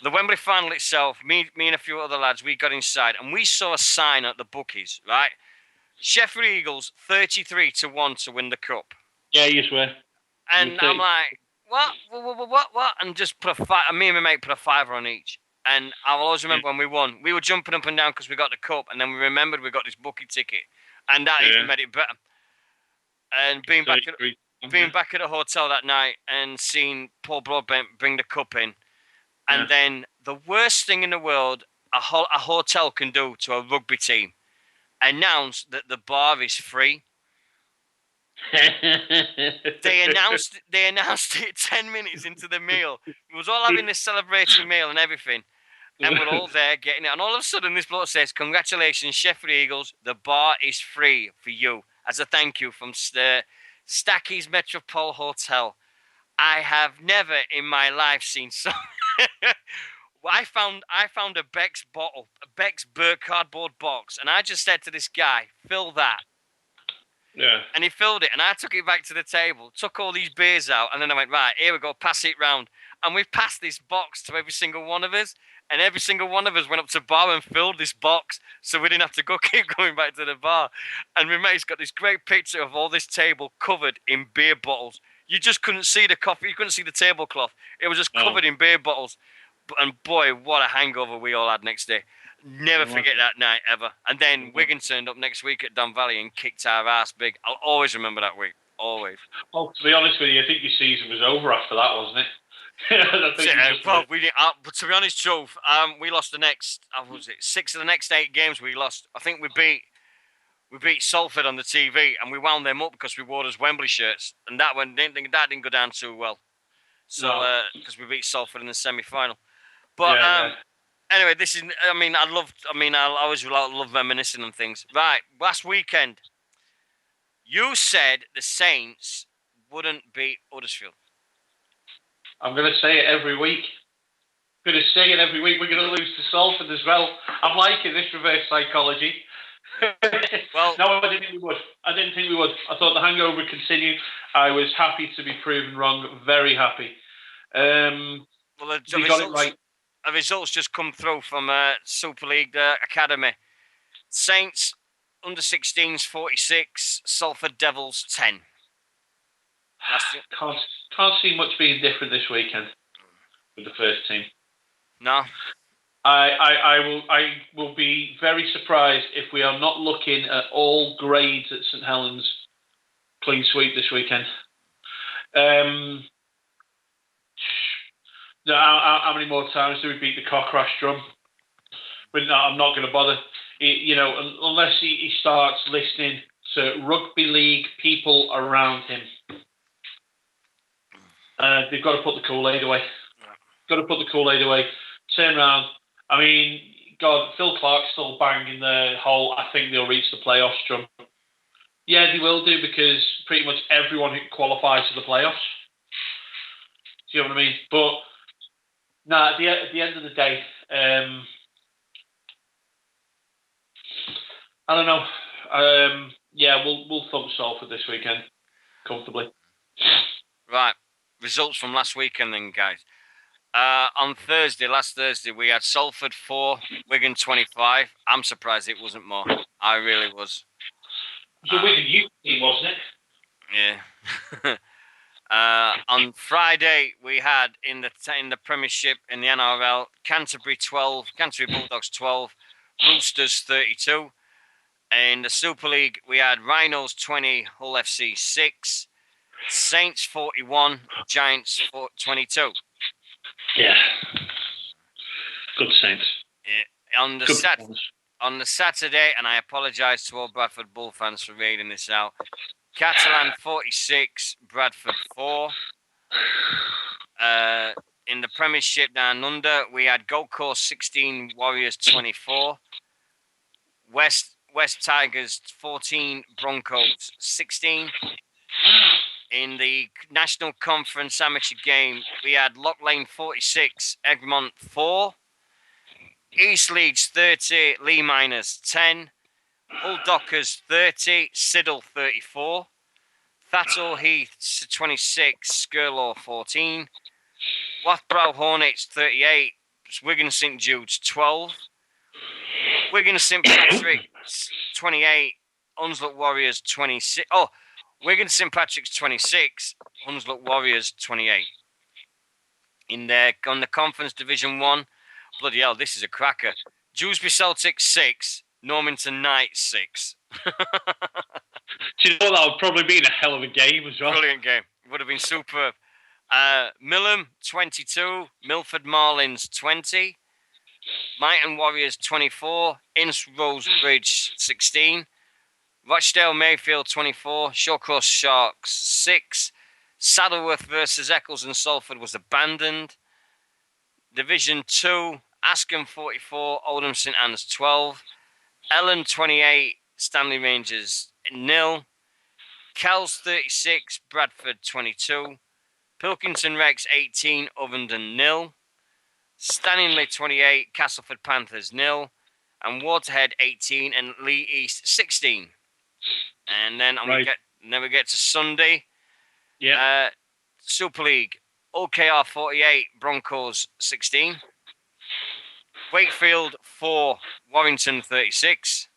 The Wembley final itself, me and a few other lads, we got inside and we saw a sign at the bookies, right? Sheffield Eagles 33-1 to win the cup. Yeah, you swear. And I'm like, what? And just put me and my mate put a fiver on each. And I'll always remember when we won. We were jumping up and down because we got the cup, and then we remembered we got this bookie ticket, and that even made it better. And being back at the hotel that night and seeing Paul Broadbent bring the cup in, and then the worst thing in the world a hotel can do to a rugby team, announce that the bar is free. They announced it 10 minutes into the meal. We was all having this celebratory meal and everything. And we're all there getting it. And all of a sudden, this bloke says, congratulations, Sheffield Eagles. The bar is free for you as a thank you from Stacky's Metropole Hotel. I have never in my life seen so... I found a Beck's bottle, a Beck's cardboard box. And I just said to this guy, fill that. Yeah. And he filled it. And I took it back to the table, took all these beers out. And then I went, right, here we go, pass it round. And we passed this box to every single one of us. And every single one of us went up to the bar and filled this box so we didn't have to keep going back to the bar. And my mate's got this great picture of all this table covered in beer bottles. You just couldn't see the coffee. You couldn't see the tablecloth. It was just covered in beer bottles. And boy, what a hangover we all had next day. Never forget that night ever. And then Wigan turned up next week at Don Valley and kicked our ass big. I'll always remember that week. Always. Well, to be honest with you, I think your season was over after that, wasn't it? I think we didn't. But to be honest, truth, we lost the next. What was it 6 of the next 8 games we lost? I think we beat Salford on the TV, and we wound them up because we wore those Wembley shirts, and that didn't go down too well. So because we beat Salford in the semi-final, but anyway, this is. I always love reminiscing on things. Right, last weekend, you said the Saints wouldn't beat Huddersfield. I'm going to say it every week. We're going to lose to Salford as well. I'm liking this reverse psychology. Well, no, I didn't think we would. I thought the hangover would continue. I was happy to be proven wrong. Very happy. Well, the results just come through from Super League Academy. Saints under 16s 46, Salford Devils 10. Can't see much being different this weekend with the first team. No. I will be very surprised if we are not looking at all grades at St Helens clean sweep this weekend. How many more times do we beat the cockcrosh drum? But no, I'm not going to bother. Unless he starts listening to rugby league people around him. They've got to put the Kool-Aid away. Turn around. I mean, God, Phil Clark's still banging the whole, I think they'll reach the playoffs drum. Yeah, they will do, because pretty much everyone who qualifies for the playoffs. Do you know what I mean? But, at the end of the day, I don't know. We'll thump Salford this weekend, comfortably. Right. Results from last weekend then, guys. Last Thursday, we had Salford 4, Wigan 25. I'm surprised it wasn't more. I really was. It was a Wigan youth team, wasn't it? Yeah. On Friday, we had in the Premiership in the NRL, Canterbury Bulldogs 12, Roosters 32. In the Super League, we had Rhinos 20, Hull FC 6, Saints 41, Giants 22. Yeah. Good Saints. Yeah. On the Saturday, and I apologise to all Bradford Bull fans for reading this out, Catalan 46, Bradford 4. In the Premiership down under, we had Gold Coast 16, Warriors 24. West Tigers 14, Broncos 16. In the National Conference Amateur game, we had Lock Lane 46, Egmont 4. East Leeds 30, Lee Miners 10. Hull Dockers 30, Siddle 34. Thattle Heath 26, Skirlaw 14. Wathbrow Hornets 38, Wigan St Jude's 12. Wigan St Patrick's 28, Hunslet Warriors 26. Oh, Wigan St Patrick's 26, Hunslet Warriors 28. On the Conference Division 1, bloody hell, this is a cracker. Dewsbury Celtic 6, Normanton Knights 6. Do you know that would probably be a hell of a game as well? Brilliant game. It would have been superb. Millham 22, Milford Marlins 20, Mighton Warriors 24, Ince Rosebridge 16, Rochdale Mayfield 24, Shawcross Sharks 6, Saddleworth versus Eccles and Salford was abandoned. Division 2, Askham 44, Oldham St Anne's 12, Ellen 28, Stanley Rangers 0, Kells 36, Bradford 22, Pilkington Rex 18, Ovenden 0, Stanley 28, Castleford Panthers 0, and Waterhead 18 and Lee East 16. And then we get to Sunday. Yeah. Super League, OKR 48, Broncos 16. Wakefield 4, Warrington 36.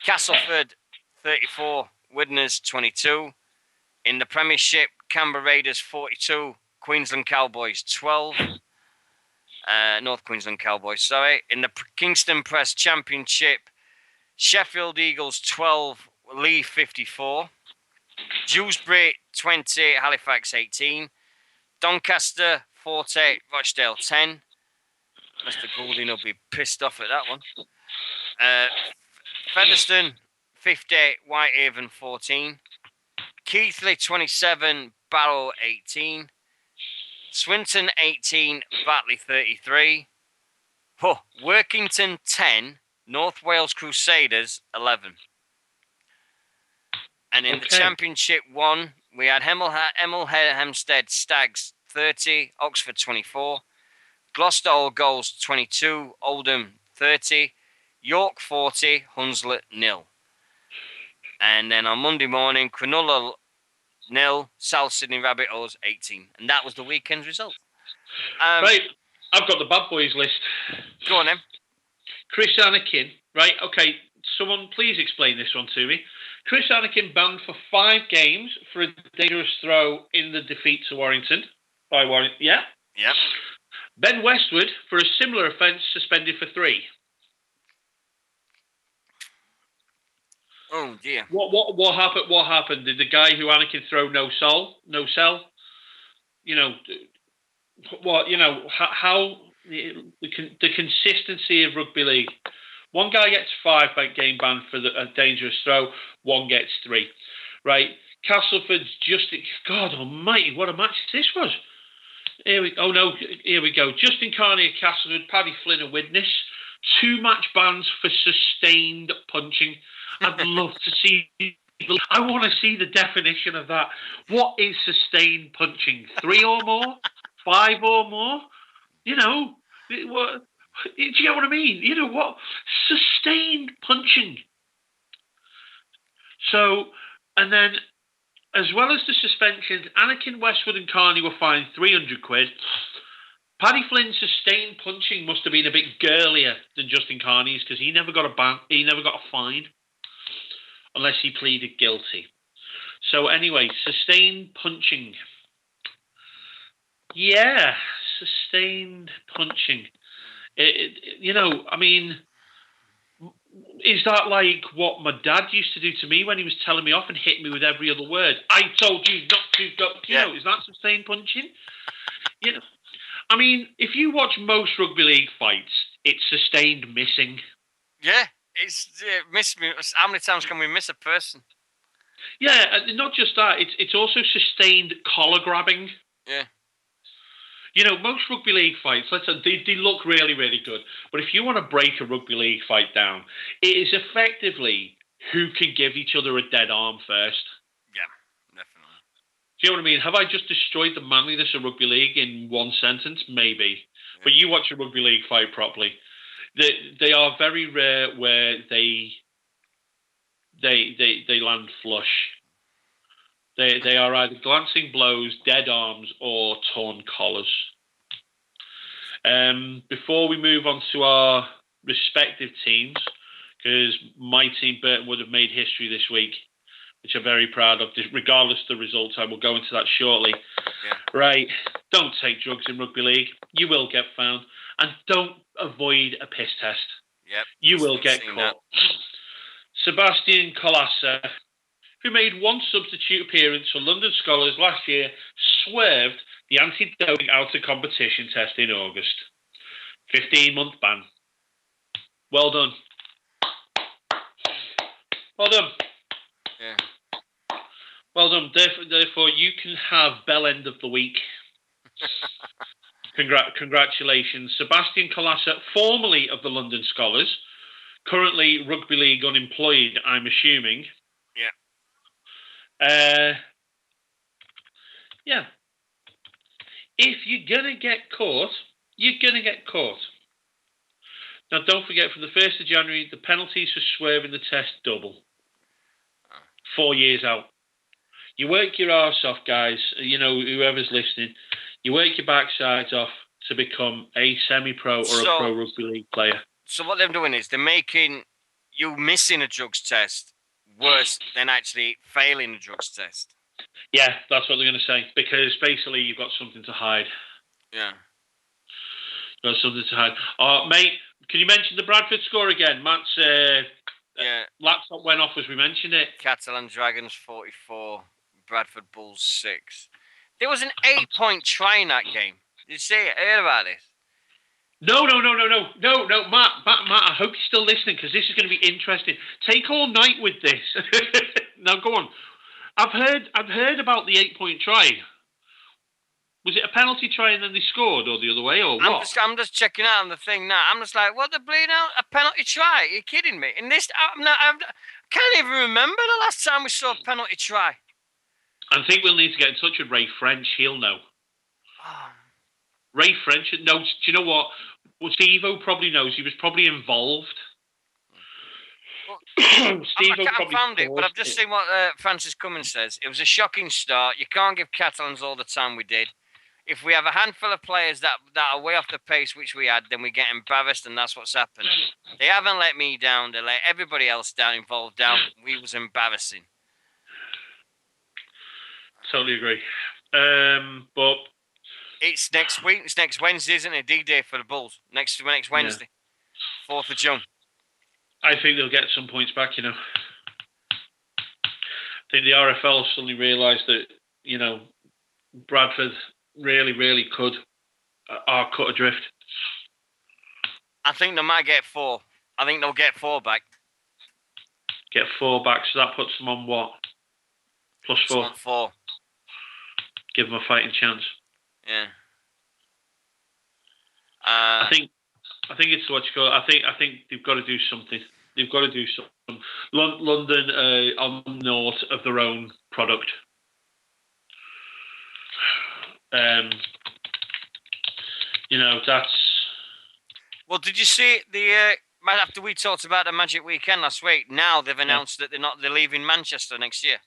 Castleford 34, Widnes 22. In the Premiership, Canberra Raiders 42, Queensland Cowboys 12. North Queensland Cowboys, sorry. In the Kingston Press Championship, Sheffield Eagles 12, Leigh 54. Dewsbury 20, Halifax 18. Doncaster 40, Rochdale 10. Mr. Goulding will be pissed off at that one. Featherstone 50, Whitehaven 14. Keighley 27, Barrow 18. Swinton 18, Batley 33. Workington 10, North Wales Crusaders 11. And in the Championship 1, we had Hemel Hempstead Stags 30, Oxford 24, Gloucester All Goals 22, Oldham 30, York 40, Hunslet 0. And then on Monday morning, Cronulla 0, South Sydney Rabbitohs 18. And that was the weekend's result. Right, I've got the bad boys list. Go on then. Chris Anakin, right, okay, someone please explain this one to me. Chris Anakin banned for 5 games for a dangerous throw in the defeat to Warrington. By Warrington, yeah? Yeah. Ben Westwood, for a similar offence, suspended for 3. Oh dear. What happened? What happened? Did the guy who Anakin throw no cell? You know, what? You know how the consistency of rugby league. One guy gets 5 game ban for a dangerous throw. One gets 3. Right? Castleford's God Almighty, what a match this was. Here we go. Justin Carney of Castleford, Paddy Flynn a witness. 2 match bans for sustained punching. I'd love to see. I want to see the definition of that. What is sustained punching? 3 or more? 5 or more? You know, what? Do you get what I mean? You know what? Sustained punching. So, and then, as well as the suspensions, Anakin, Westwood, and Carney were fined £300. Paddy Flynn's sustained punching must have been a bit girlier than Justin Carney's because he never got a ban. He never got a fine, unless he pleaded guilty. So anyway, sustained punching. Yeah, sustained punching. You know, I mean, is that like what my dad used to do to me when he was telling me off and hit me with every other word? I told you not to go. You know, is that sustained punching? You know, I mean, if you watch most rugby league fights, it's sustained missing. Yeah, it's miss me. How many times can we miss a person? Yeah, not just that. It's also sustained collar grabbing. Yeah. You know, most rugby league fights, they look really, really good. But if you want to break a rugby league fight down, it is effectively who can give each other a dead arm first. Yeah, definitely. Do you know what I mean? Have I just destroyed the manliness of rugby league in one sentence? Maybe. Yeah. But you watch a rugby league fight properly. They are very rare where they land flush. They are either glancing blows, dead arms, or torn collars. Before we move on to our respective teams, because my team, Burton, would have made history this week, which I'm very proud of, regardless of the results. I will go into that shortly. Yeah. Right. Don't take drugs in rugby league. You will get found. And don't avoid a piss test. Yep. You will get caught. That. Sebastian Colassa, who made 1 substitute appearance for London Scholars last year, swerved the anti-doping out of competition test in August. 15-month ban. Well done. Well done. Yeah. Well done. Therefore, you can have bell end of the week. Congratulations. Sebastian Colassa, formerly of the London Scholars, currently rugby league unemployed, I'm assuming. Yeah. Yeah. If you're going to get caught, you're going to get caught. Now, don't forget, from the 1st of January, the penalties for swerving the test double. 4 years out. You work your arse off, guys. You know, whoever's listening. You work your backsides off to become a semi-pro or a pro rugby league player. So what they're doing is they're making you missing a drugs test worse than actually failing a drugs test. Yeah, that's what they're going to say. Because basically you've got something to hide. Yeah. Got something to hide. Mate, can you mention the Bradford score again? Matt's laptop went off as we mentioned it. Catalan Dragons 44, Bradford Bulls 6. There was an 8-point try in that game. Did you see it? Heard about this? No, Matt, I hope you're still listening because this is going to be interesting. Take all night with this. Now go on. I've heard about the 8-point try. Was it a penalty try and then they scored, or the other way, or what? I'm just checking out on the thing now. I'm just like, what the bleeding out? A penalty try? Are you kidding me? In this, I can't even remember the last time we saw a penalty try. I think we'll need to get in touch with Ray French. He'll know. Oh. Ray French knows. Do you know what? Well, Steve-O probably knows. He was probably involved. Well, I found it, but I've just seen what Francis Cummins says. It was a shocking start. You can't give Catalans all the time we did. If we have a handful of players that are way off the pace, which we had, then we get embarrassed, and that's what's happened. They haven't let me down. They let everybody else involved down. We was embarrassing. Totally agree. But it's next week. It's next Wednesday, isn't it? D-Day for the Bulls. Next Wednesday, 4th of June. I think they'll get some points back, you know. I think the RFL suddenly realised that, you know, Bradford really, really are cut adrift. I think they might get 4. I think they'll get 4 back. Get 4 back, so that puts them on what? +4. On 4. Give them a fighting chance. Yeah. I think it's what you call. I think they've got to do something. They've got to do something. London on north of their own product. You know, that's. Well, did you see the after we talked about the Magic Weekend last week? Now they've announced that they're leaving Manchester next year.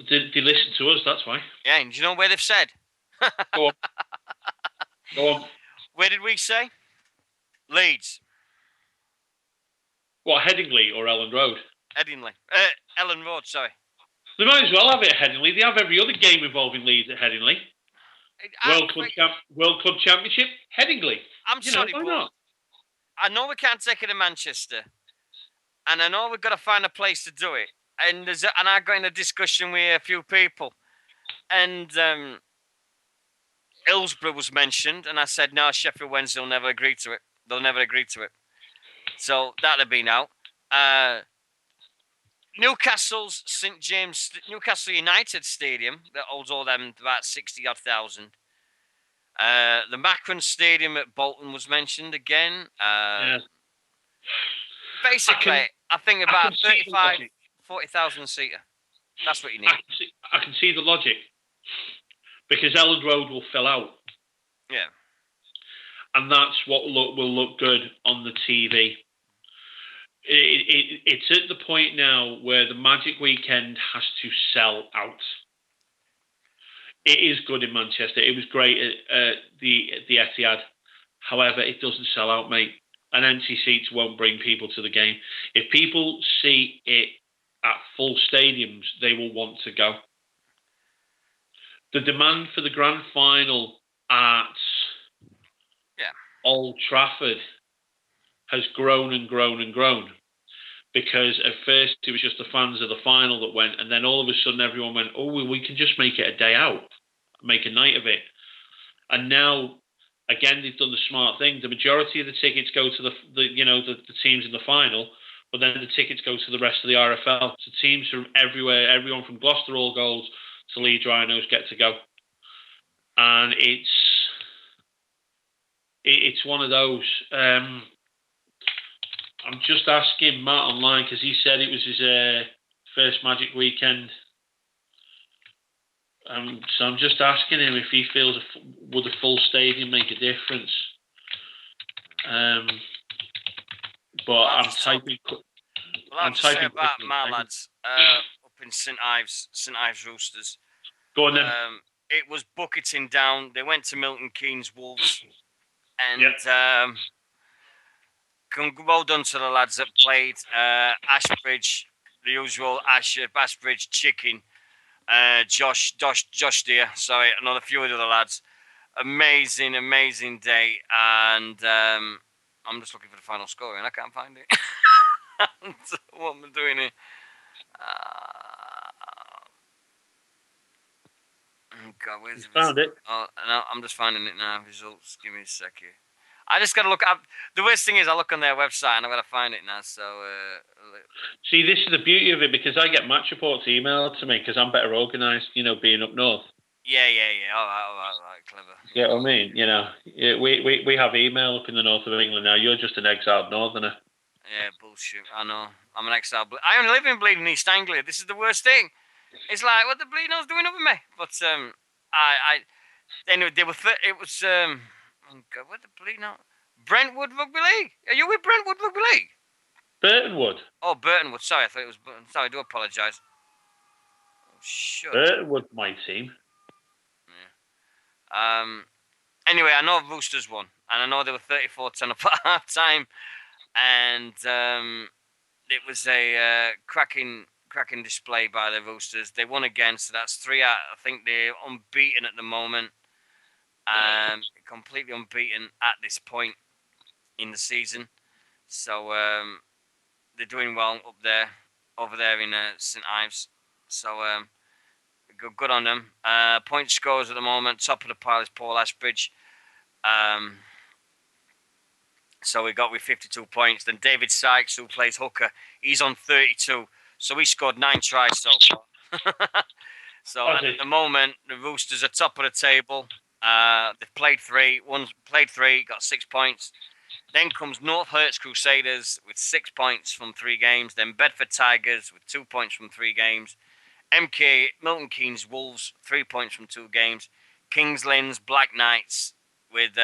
They listen to us? That's why. Yeah, and do you know where they've said? Go on. Go on. Where did we say? Leeds. What, Headingley or Elland Road? Headingley. Elland Road, sorry. They might as well have it at Headingley. They have every other game involving Leeds at Headingley. World Club Championship, Headingley. I'm sorry, why but not? I know we can't take it to Manchester, and I know we've got to find a place to do it. And I got in a discussion with a few people, and Hillsborough was mentioned, and I said, no, Sheffield Wednesday will never agree to it. They'll never agree to it. So that'll be now. Newcastle's St James, Newcastle United Stadium that holds all them about 60-odd thousand. The Macron Stadium at Bolton was mentioned again. Basically, I think about 40,000 seater. That's what you need. I can see the logic because Elland Road will fill out. Yeah, and that's what will look good on the TV. It's at the point now where the Magic Weekend has to sell out. It is good in Manchester. It was great at the Etihad. However, it doesn't sell out, mate. And empty seats won't bring people to the game. If people see it at full stadiums, they will want to go. The demand for the grand final at Old Trafford has grown and grown and grown. Because at first it was just the fans of the final that went, and then all of a sudden everyone went, oh, well, we can just make it a day out, make a night of it. And now, again, they've done the smart thing. The majority of the tickets go to the teams in the final, but then the tickets go to the rest of the RFL. So teams from everywhere, everyone from Gloucester All Goals to Leeds Rhinos get to go. And it's one of those. I'm just asking Matt online because he said it was his first Magic Weekend. So I'm just asking him if he feels would a full stadium make a difference. But I'm typing. I'm typing about my lads up in St Ives Roosters. Go on then. It was bucketing down. They went to Milton Keynes Wolves, and well done to the lads that played. Ashbridge, the usual Ashbridge Chicken, Josh Deere, sorry, and a few of the other lads. amazing, amazing day, and I'm just looking for the final score, and I can't find it. What am I doing here? Oh God, where's You the found it. Oh, no, I'm just finding it now. Results. Give me a sec here. I just gotta look up. The worst thing is, I look on their website and I gotta find it now. So, See, this is the beauty of it because I get match reports emailed to me because I'm better organised, being up north. yeah. All right, clever. You know what I mean? We have email up in the north of England now. You're just an exiled northerner. Yeah, bullshit. I know. I'm an exile. I only live in bleeding East Anglia. This is the worst thing. It's like what the bleeding hell's doing up with me. But anyway, they were. It was oh God, what the bleeding hell? Brentwood Rugby League. Are you with Brentwood Rugby League? Burtonwood. Oh, Burtonwood. Sorry, I thought it was. Sorry, I do apologise. Oh, shut. Burtonwood, my team. Yeah. Anyway, I know Roosters won, and I know they were 34-10 up at half time, and it was a cracking display by the Roosters. They won again, so that's 3 out. I think they're unbeaten at the moment, completely unbeaten at this point in the season. So they're doing well over there in St Ives. So good on them. Point scores at the moment. Top of the pile is Paul Ashbridge. So we got with 52 points. Then David Sykes, who plays hooker, he's on 32. So he scored 9 tries so far. So at the moment, the Roosters are top of the table. They've played 3. One played 3, got 6 points. Then comes North Herts Crusaders with 6 points from 3 games. Then Bedford Tigers with 2 points from 3 games. MK Milton Keynes Wolves 3 points from 2 games. Kings Lynn's Black Knights with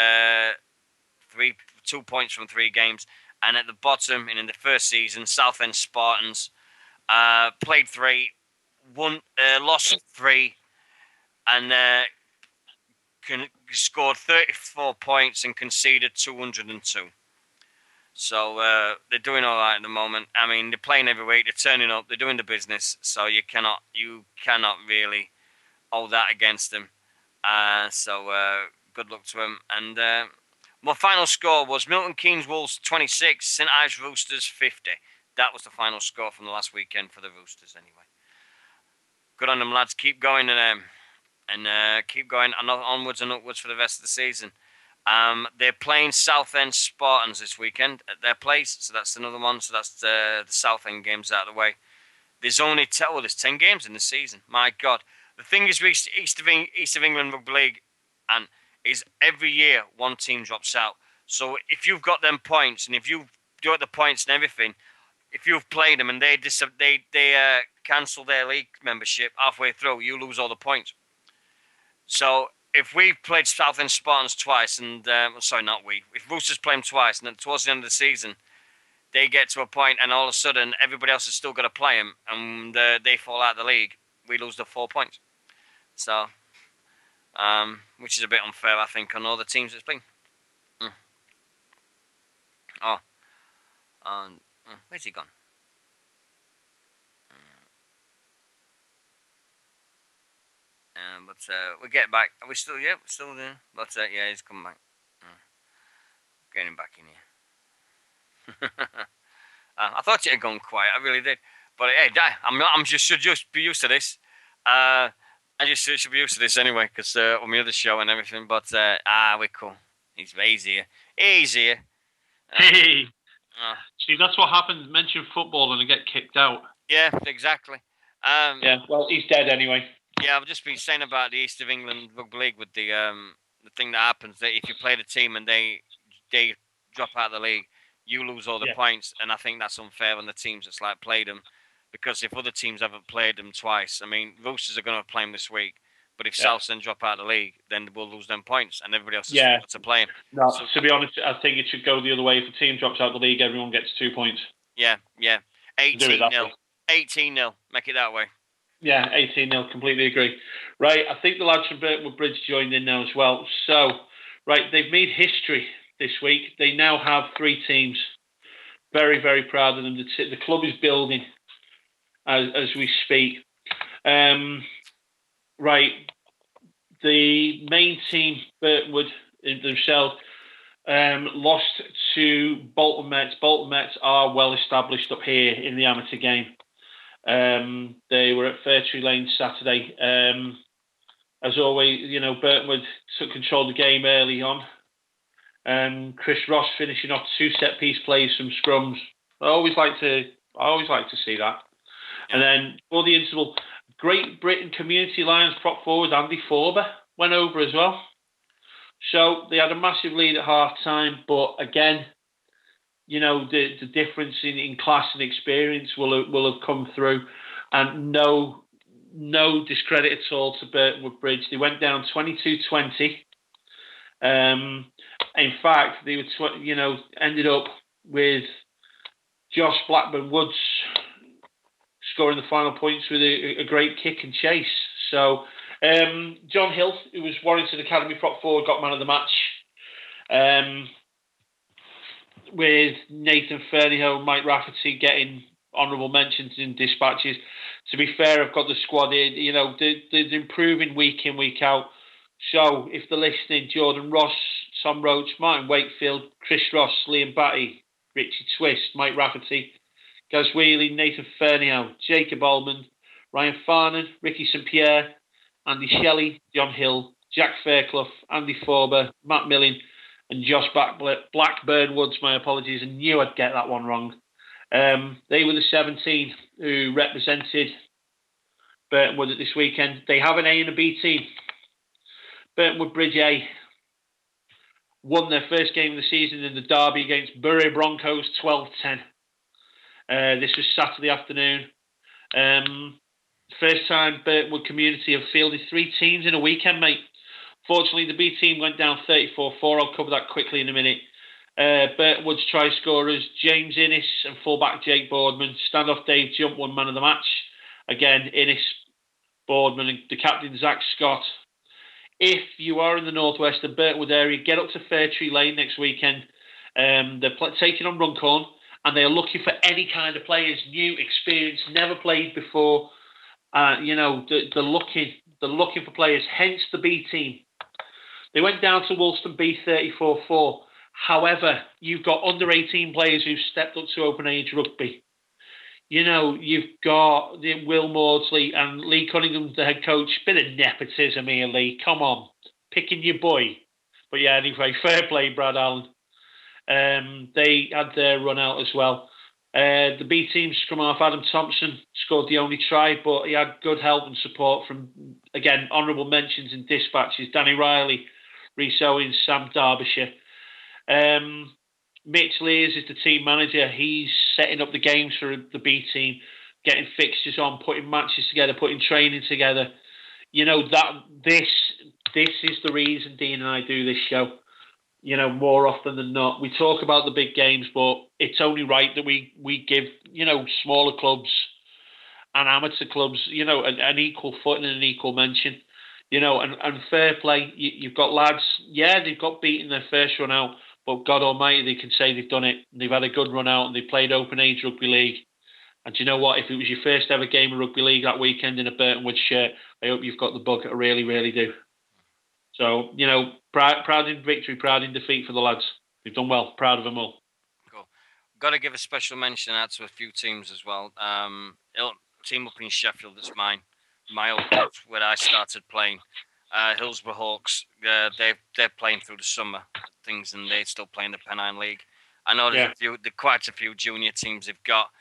2 points from 3 games. And at the bottom, and in the first season, Southend Spartans played 3, lost 3, and scored 34 points and conceded 202. So they're doing all right at the moment. I mean, they're playing every week. They're turning up. They're doing the business. So you cannot really hold that against them. So good luck to them. And my final score was Milton Keynes Wolves 26, St Ives Roosters 50. That was the final score from the last weekend for the Roosters. Anyway, good on them, lads. Keep going and keep going onwards and upwards for the rest of the season. They're playing Southend Spartans this weekend at their place, so that's another one. So that's the Southend games out of the way. There's only there's 10 games in the season. My God, the thing is, with East of England Rugby League, and is every year one team drops out. So if you've got them points, and if you do the points and everything, if you've played them and they cancel their league membership halfway through, you lose all the points. So if we played Southend Spartans twice, and if Roosters play them twice, and then towards the end of the season, they get to a point, and all of a sudden everybody else has still got to play them, and they fall out of the league, we lose the 4 points. So, which is a bit unfair, I think, on all the teams that's been. Where's he gone? But we get back. Are we still? Yeah, we're still there. But yeah, he's come back. Getting him back in here. I thought it had gone quiet. I really did. But hey, should just be used to this. I just should be used to this anyway, because on my other show and everything. But we're cool. He's here. Easier. Hey. See, that's what happens. Mention football and I get kicked out. Yeah, exactly. Yeah, well, he's dead anyway. Yeah, I've just been saying about the East of England Rugby League with the thing that happens, that if you play the team and they drop out of the league, you lose all the points, and I think that's unfair on the teams that's like played them, because if other teams haven't played them twice, I mean, Roosters are going to play them this week, but if Southend drop out of the league, then we'll lose them points, and everybody else has got to play them. No, so, to be honest, I think it should go the other way. If a team drops out of the league, everyone gets 2 points. Yeah. 18-0. 18-0. Make it that way. Yeah, 18-0. Completely agree. Right, I think the lads from Burtonwood Bridge joined in now as well. So, right, they've made history this week. They now have 3 teams. Very, very proud of them. The club is building as we speak. Right, the main team, Burtonwood themselves, lost to Bolton Mets. Bolton Mets are well established up here in the amateur game. They were at Fairtree Lane Saturday. As always, Burtonwood took control of the game early on. Chris Ross finishing off 2 set-piece plays from scrums. I always like to see that. Yeah. And then for the interval, Great Britain Community Lions prop forward Andy Forber went over as well. So they had a massive lead at half-time, but again, the difference in class and experience will have come through, and no discredit at all to Burtonwood Bridge. They went down 22-20. In fact, they were ended up with Josh Blackburn-Woods scoring the final points with a great kick and chase. So John Hill, who was Warrington Academy prop forward, got man of the match. With Nathan Fernyhoe and Mike Rafferty getting honourable mentions in dispatches. To be fair, I've got the squad here. They're improving week in, week out. So if they're listening, Jordan Ross, Tom Roach, Martin Wakefield, Chris Ross, Liam Batty, Richie Twist, Mike Rafferty, Gaz Wheely, Nathan Fernyhoe, Jacob Allman, Ryan Farnan, Ricky St Pierre, Andy Shelley, John Hill, Jack Fairclough, Andy Forber, Matt Milling, and Josh Blackburn-Woods, my apologies, I knew I'd get that one wrong. They were the 17 who represented Burtonwood at this weekend. They have an A and a B team. Burtonwood Bridge A won their first game of the season in the derby against Bury Broncos 12-10. This was Saturday afternoon. First time Burtonwood community have fielded 3 teams in a weekend, mate. Fortunately, the B team went down 34-4. I'll cover that quickly in a minute. Burtonwood's try scorers, James Innes and fullback Jake Boardman. Standoff Dave Jump won man of the match. Again, Innes, Boardman and the captain, Zach Scott. If you are in the northwest and Burtonwood area, get up to Fairtree Lane next weekend. They're taking on Runcorn, and they are looking for any kind of players, new, experienced, never played before. They're looking for players, hence the B team. They went down to Woolston B 34-4. However, you've got under 18 players who've stepped up to open age rugby. You've got Will Maudsley and Lee Cunningham, the head coach. Bit of nepotism here, Lee. Come on, picking your boy. But yeah, anyway, fair play, Brad Allen. They had their run out as well. The B team scrum half Adam Thompson scored the only try, but he had good help and support from, again, honourable mentions and dispatches. Danny Riley, Rhys Owens, Sam Derbyshire. Mitch Lears is the team manager. He's setting up the games for the B team, getting fixtures on, putting matches together, putting training together. This is the reason Dean and I do this show. More often than not, we talk about the big games, but it's only right that we give, smaller clubs and amateur clubs, an equal footing and an equal mention, and fair play. You've got lads, they've got beaten their first run out, but God Almighty, they can say they've done it. They've had a good run out and they played open age rugby league. And do you know what? If it was your first ever game of rugby league that weekend in a Burtonwood shirt, I hope you've got the bug. I really, really do. So, proud in victory, proud in defeat for the lads. They've done well. Proud of them all. Cool. Got to give a special mention out to a few teams as well. Team up in Sheffield, that's mine. My old club where I started playing. Hillsborough Hawks, they're playing through the summer things, and they're still playing the Pennine League. I know there's quite a few junior teams they've got.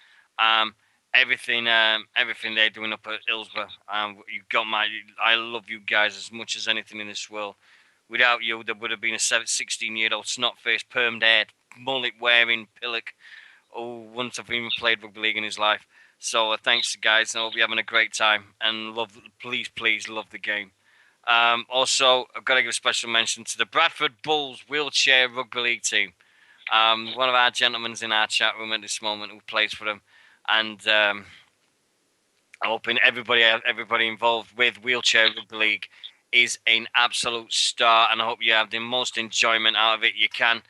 Everything they're doing up at Hillsborough. I love you guys as much as anything in this world. Without you, there would have been a 16-year-old snot-faced, permed-haired, mullet-wearing pillock who wouldn't have even played rugby league in his life. So thanks, guys. I hope you're having a great time, and please love the game. Also, I've got to give a special mention to the Bradford Bulls wheelchair rugby league team. One of our gentlemen's in our chat room at this moment who plays for them. And I'm hoping everybody involved with Wheelchair Rugby League is an absolute star, and I hope you have the most enjoyment out of it you can.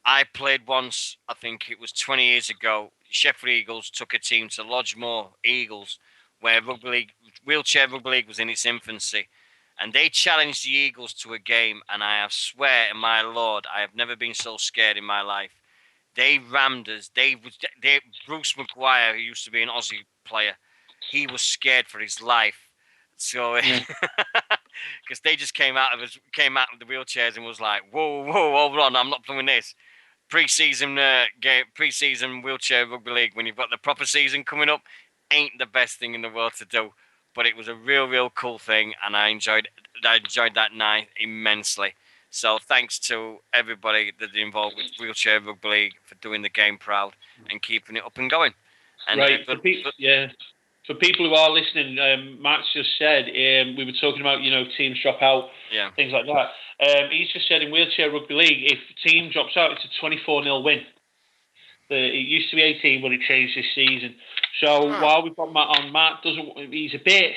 I played once, I think it was 20 years ago. Sheffield Eagles took a team to Lodgemore Eagles, where Wheelchair Rugby League was in its infancy. and they challenged the Eagles to a game, and I have swear, my Lord, I have never been so scared in my life. They rammed us. Bruce McGuire, who used to be an Aussie player, he was scared for his life. So, because they just came out of the wheelchairs and was like, "Whoa, whoa, hold on, I'm not doing this." Pre-season game, pre-season wheelchair rugby league. When you've got the proper season coming up, ain't the best thing in the world to do. But it was a real cool thing, and I enjoyed that night immensely. So thanks to everybody that's involved with wheelchair rugby league for doing the game proud and keeping it up and going. And right, for people who are listening, Matt's just said we were talking about teams drop out, things like that. He's just said in wheelchair rugby league, if team drops out, it's a 24-0 win. It used to be 18, but it changed this season. So while we've got Matt on, Matt doesn't. He's a bit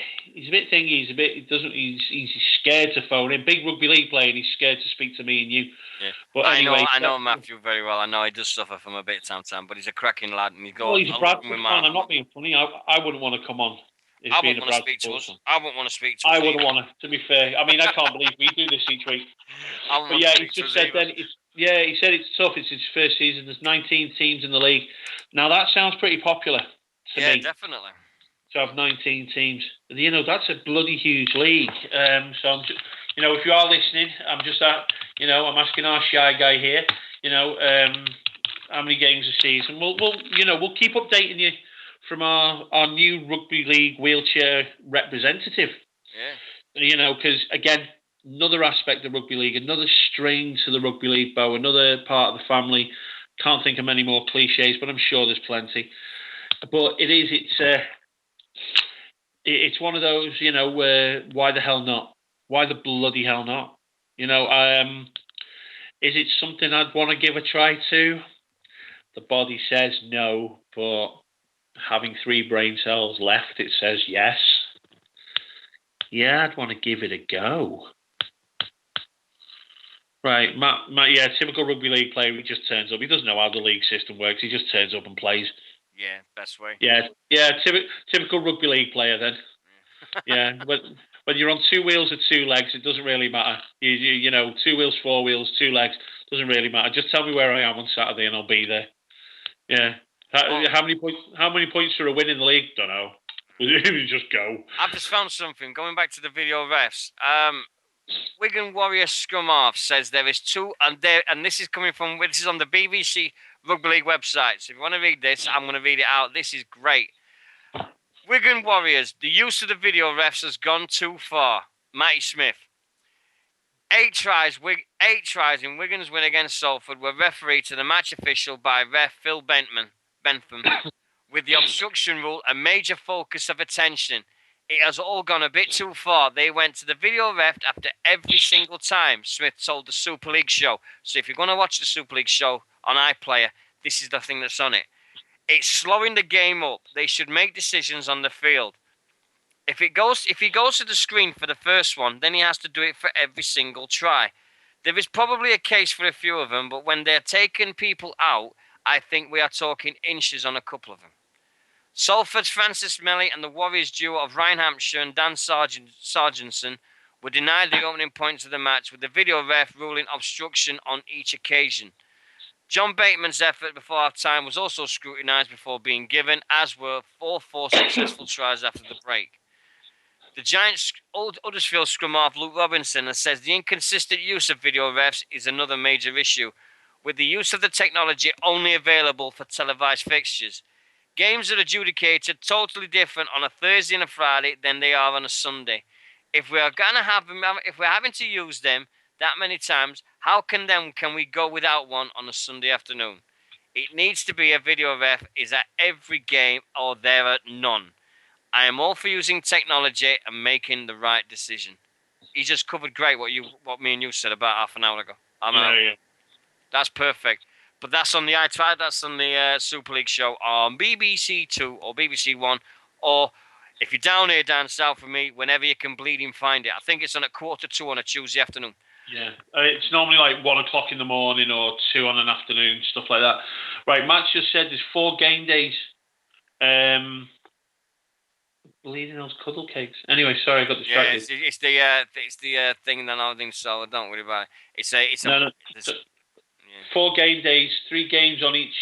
thingy. He's scared to phone in. Big rugby league player, and he's scared to speak to me and you. Yeah. But anyway, I know Matthew very well. I know he does suffer from a bit of time, but he's a cracking lad, and he's got. He's a Bradford fan. I'm not being funny. I wouldn't want to come on. I wouldn't want to speak to us. I wouldn't want to speak to us. I wouldn't want to be fair. I mean, I can't believe we do this each week. But yeah, he just said then. He said it's tough. It's his first season. There's 19 teams in the league. Now that sounds pretty popular to me. Yeah, definitely. To have 19 temes, that's a bloody huge league. So I'm just, if you are listening, I'm just I'm asking our shy guy here. How many games a season? We'll keep updating you from our new rugby league wheelchair representative. Yeah. Because again, another aspect of rugby league, another string to the rugby league bow, another part of the family. Can't think of many more cliches, but I'm sure there's plenty. But it's one of those, why the hell not? Why the bloody hell not? Is it something I'd want to give a try to? The body says no, but having 3 brain cells left, it says yes. Yeah, I'd want to give it a go. Right, Matt, yeah, typical rugby league player. He just turns up. He doesn't know how the league system works. He just turns up and plays. Yeah, best way. Yeah, typical rugby league player then. Yeah, but when you're on 2 wheels or 2 legs, it doesn't really matter. You 2 wheels, 4 wheels, 2 legs, doesn't really matter. Just tell me where I am on Saturday and I'll be there. Yeah. How many points for a win in the league? Don't know. Just go. I've just found something. Going back to the video refs. Wigan Warrior Scrum Half says there is 2, and this is on the BBC Rugby League website. So if you want to read this, I'm going to read it out. This is great. Wigan Warriors, the use of the video refs has gone too far. Matty Smith. 8 tries in Wigan's win against Salford were refereed to the match official by ref Phil Bentham, with the obstruction rule a major focus of attention. It has all gone a bit too far. They went to the video ref after every single time, Smith told the Super League show. So if you're going to watch the Super League show on iPlayer, this is the thing that's on it. It's slowing the game up. They should make decisions on the field. If he goes to the screen for the first one, then he has to do it for every single try. There is probably a case for a few of them, but when they're taking people out, I think we are talking inches on a couple of them. Salford's Francis Melly and the Warriors duo of Ryan Hampshire and Dan Sargentson were denied the opening points of the match, with the video ref ruling obstruction on each occasion. John Bateman's effort before half-time was also scrutinised before being given, as were all 4 successful tries after the break. The Giants' Huddersfield scrum half Luke Robinson says the inconsistent use of video refs is another major issue, with the use of the technology only available for televised fixtures. Games are adjudicated totally different on a Thursday and a Friday than they are on a Sunday. If we're having to use them that many times, how can we go without one on a Sunday afternoon? It needs to be a video ref is at every game or there are none. I am all for using technology and making the right decision. He just covered great what me and you said about half an hour ago. Yeah. That's perfect. But that's on the iTunes, that's on the Super League show on BBC 2 or BBC 1, or if you're down here, down south from me, whenever you can bleeding find it. I think it's on at 1:45 on a Tuesday afternoon. Yeah, it's normally like 1 o'clock in the morning or 2 on an afternoon, stuff like that. Right, Matt just said there's 4 game days. Bleeding those cuddle cakes. Anyway, sorry, I got Yeah, distracted. it's the thing that I think so. Don't worry about it. It's a No. there's- yeah. 4 game days, 3 games on each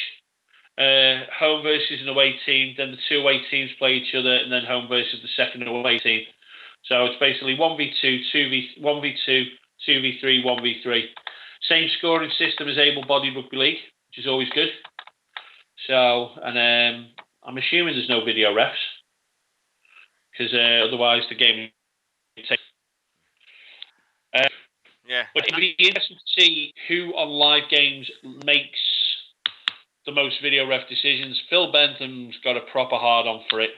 home versus an away team. Then the 2 away teams play each other, and then home versus the second away team. So it's basically 1v2, 1v2, 2v3, 1v3. Same scoring system as able-bodied rugby league, which is always good. So, and I'm assuming there's no video refs because otherwise the game would take. Yeah. But it'd be interesting to see who on live games makes the most video ref decisions. Phil Bentham's got a proper hard on for it.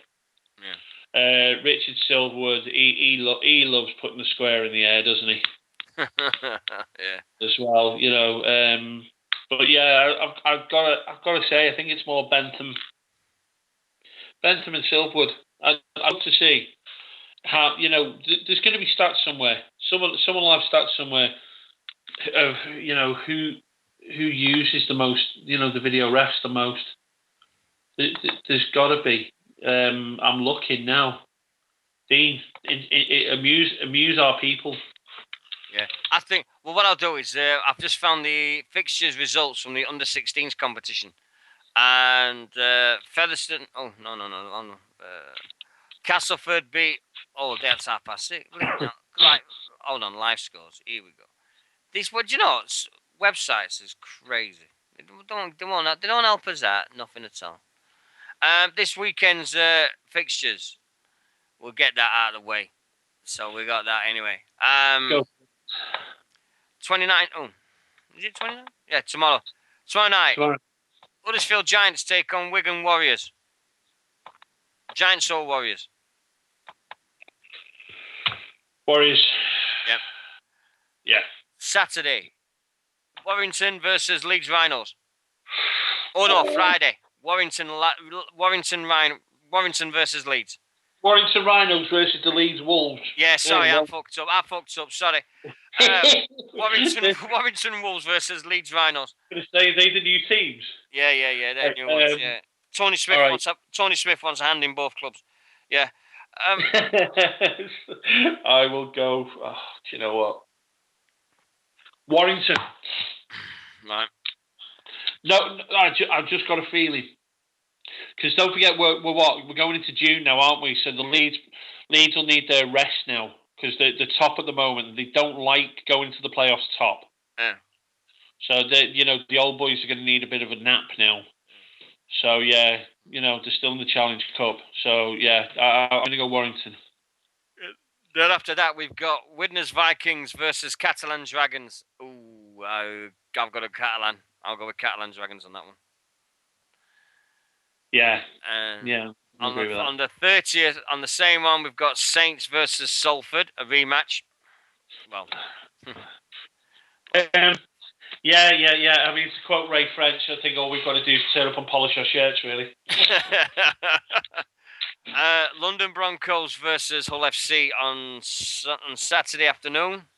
Yeah. Richard Silverwood, he loves putting the square in the air, doesn't he? Yeah. As well, you know. But yeah, I've got to say, I think it's more Bentham and Silverwood. I'd love to see how, you know, there's going to be stats somewhere. Someone will have stats somewhere of, you know, who uses the most, you know, the video refs the most. There's got to be. I'm looking now. Dean, amuse our people. Yeah, I think. Well, what I'll do is I've just found the fixtures results from the under-16s competition, and Featherstone. Oh no. Castleford beat. Oh, that's 6:30. Like, hold on, live scores. Here we go. These, what do you know? Websites is crazy. They don't help us out. Nothing at all. This weekend's fixtures. We'll get that out of the way. So we got that anyway. Go. 29. Oh, is it 29? Yeah, tomorrow. Tomorrow night. Huddersfield Giants take on Wigan Warriors. Giants or Warriors? Warriors. Yep. Yeah. Saturday. Warrington versus Leeds Rhinos. Oh no, Friday. Warrington versus Leeds. Warrington Rhinos versus the Leeds Wolves. Yeah, sorry, I fucked up. Sorry. Warrington Wolves versus Leeds Rhinos. They the new teams. Yeah. They're new ones. Yeah. Tony Smith wants a hand in both clubs. Yeah. I will go. Oh, do you know what? Warrington. Right. No, I've just got a feeling. Because don't forget, we're going into June now, aren't we? So the Leeds will need their rest now because they're top at the moment. They don't like going to the playoffs top. Yeah. So the old boys are going to need a bit of a nap now. So yeah, they're still in the Challenge Cup. So yeah, I'm going to go Warrington. Then after that, we've got Widnes Vikings versus Catalan Dragons. Ooh, I've got a Catalan. I'll go with Catalan Dragons on that one. Yeah. On the 30th, on the same one, we've got Saints versus Salford, a rematch. Well. Yeah. I mean, to quote Ray French, I think all we've got to do is turn up and polish our shirts, really. London Broncos versus Hull FC on Saturday afternoon.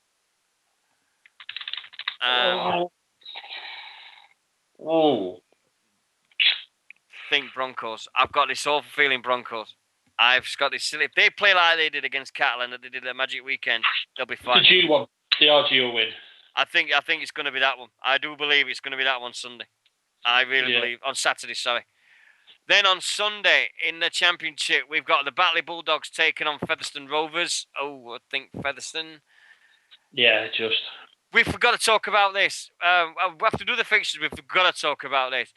Think Broncos. I've got this awful feeling Broncos. I've got this silly. If they play like they did against Catalan, that they did at Magic Weekend, they'll be fine. The RGO win. I think it's going to be that one. I do believe it's going to be that one Sunday. I really believe on Saturday. Sorry. Then on Sunday in the Championship, we've got the Batley Bulldogs taking on Featherstone Rovers. Oh, I think Featherstone. Yeah, just. We forgot to talk about this. We have to do the fixtures. We've got to talk about this.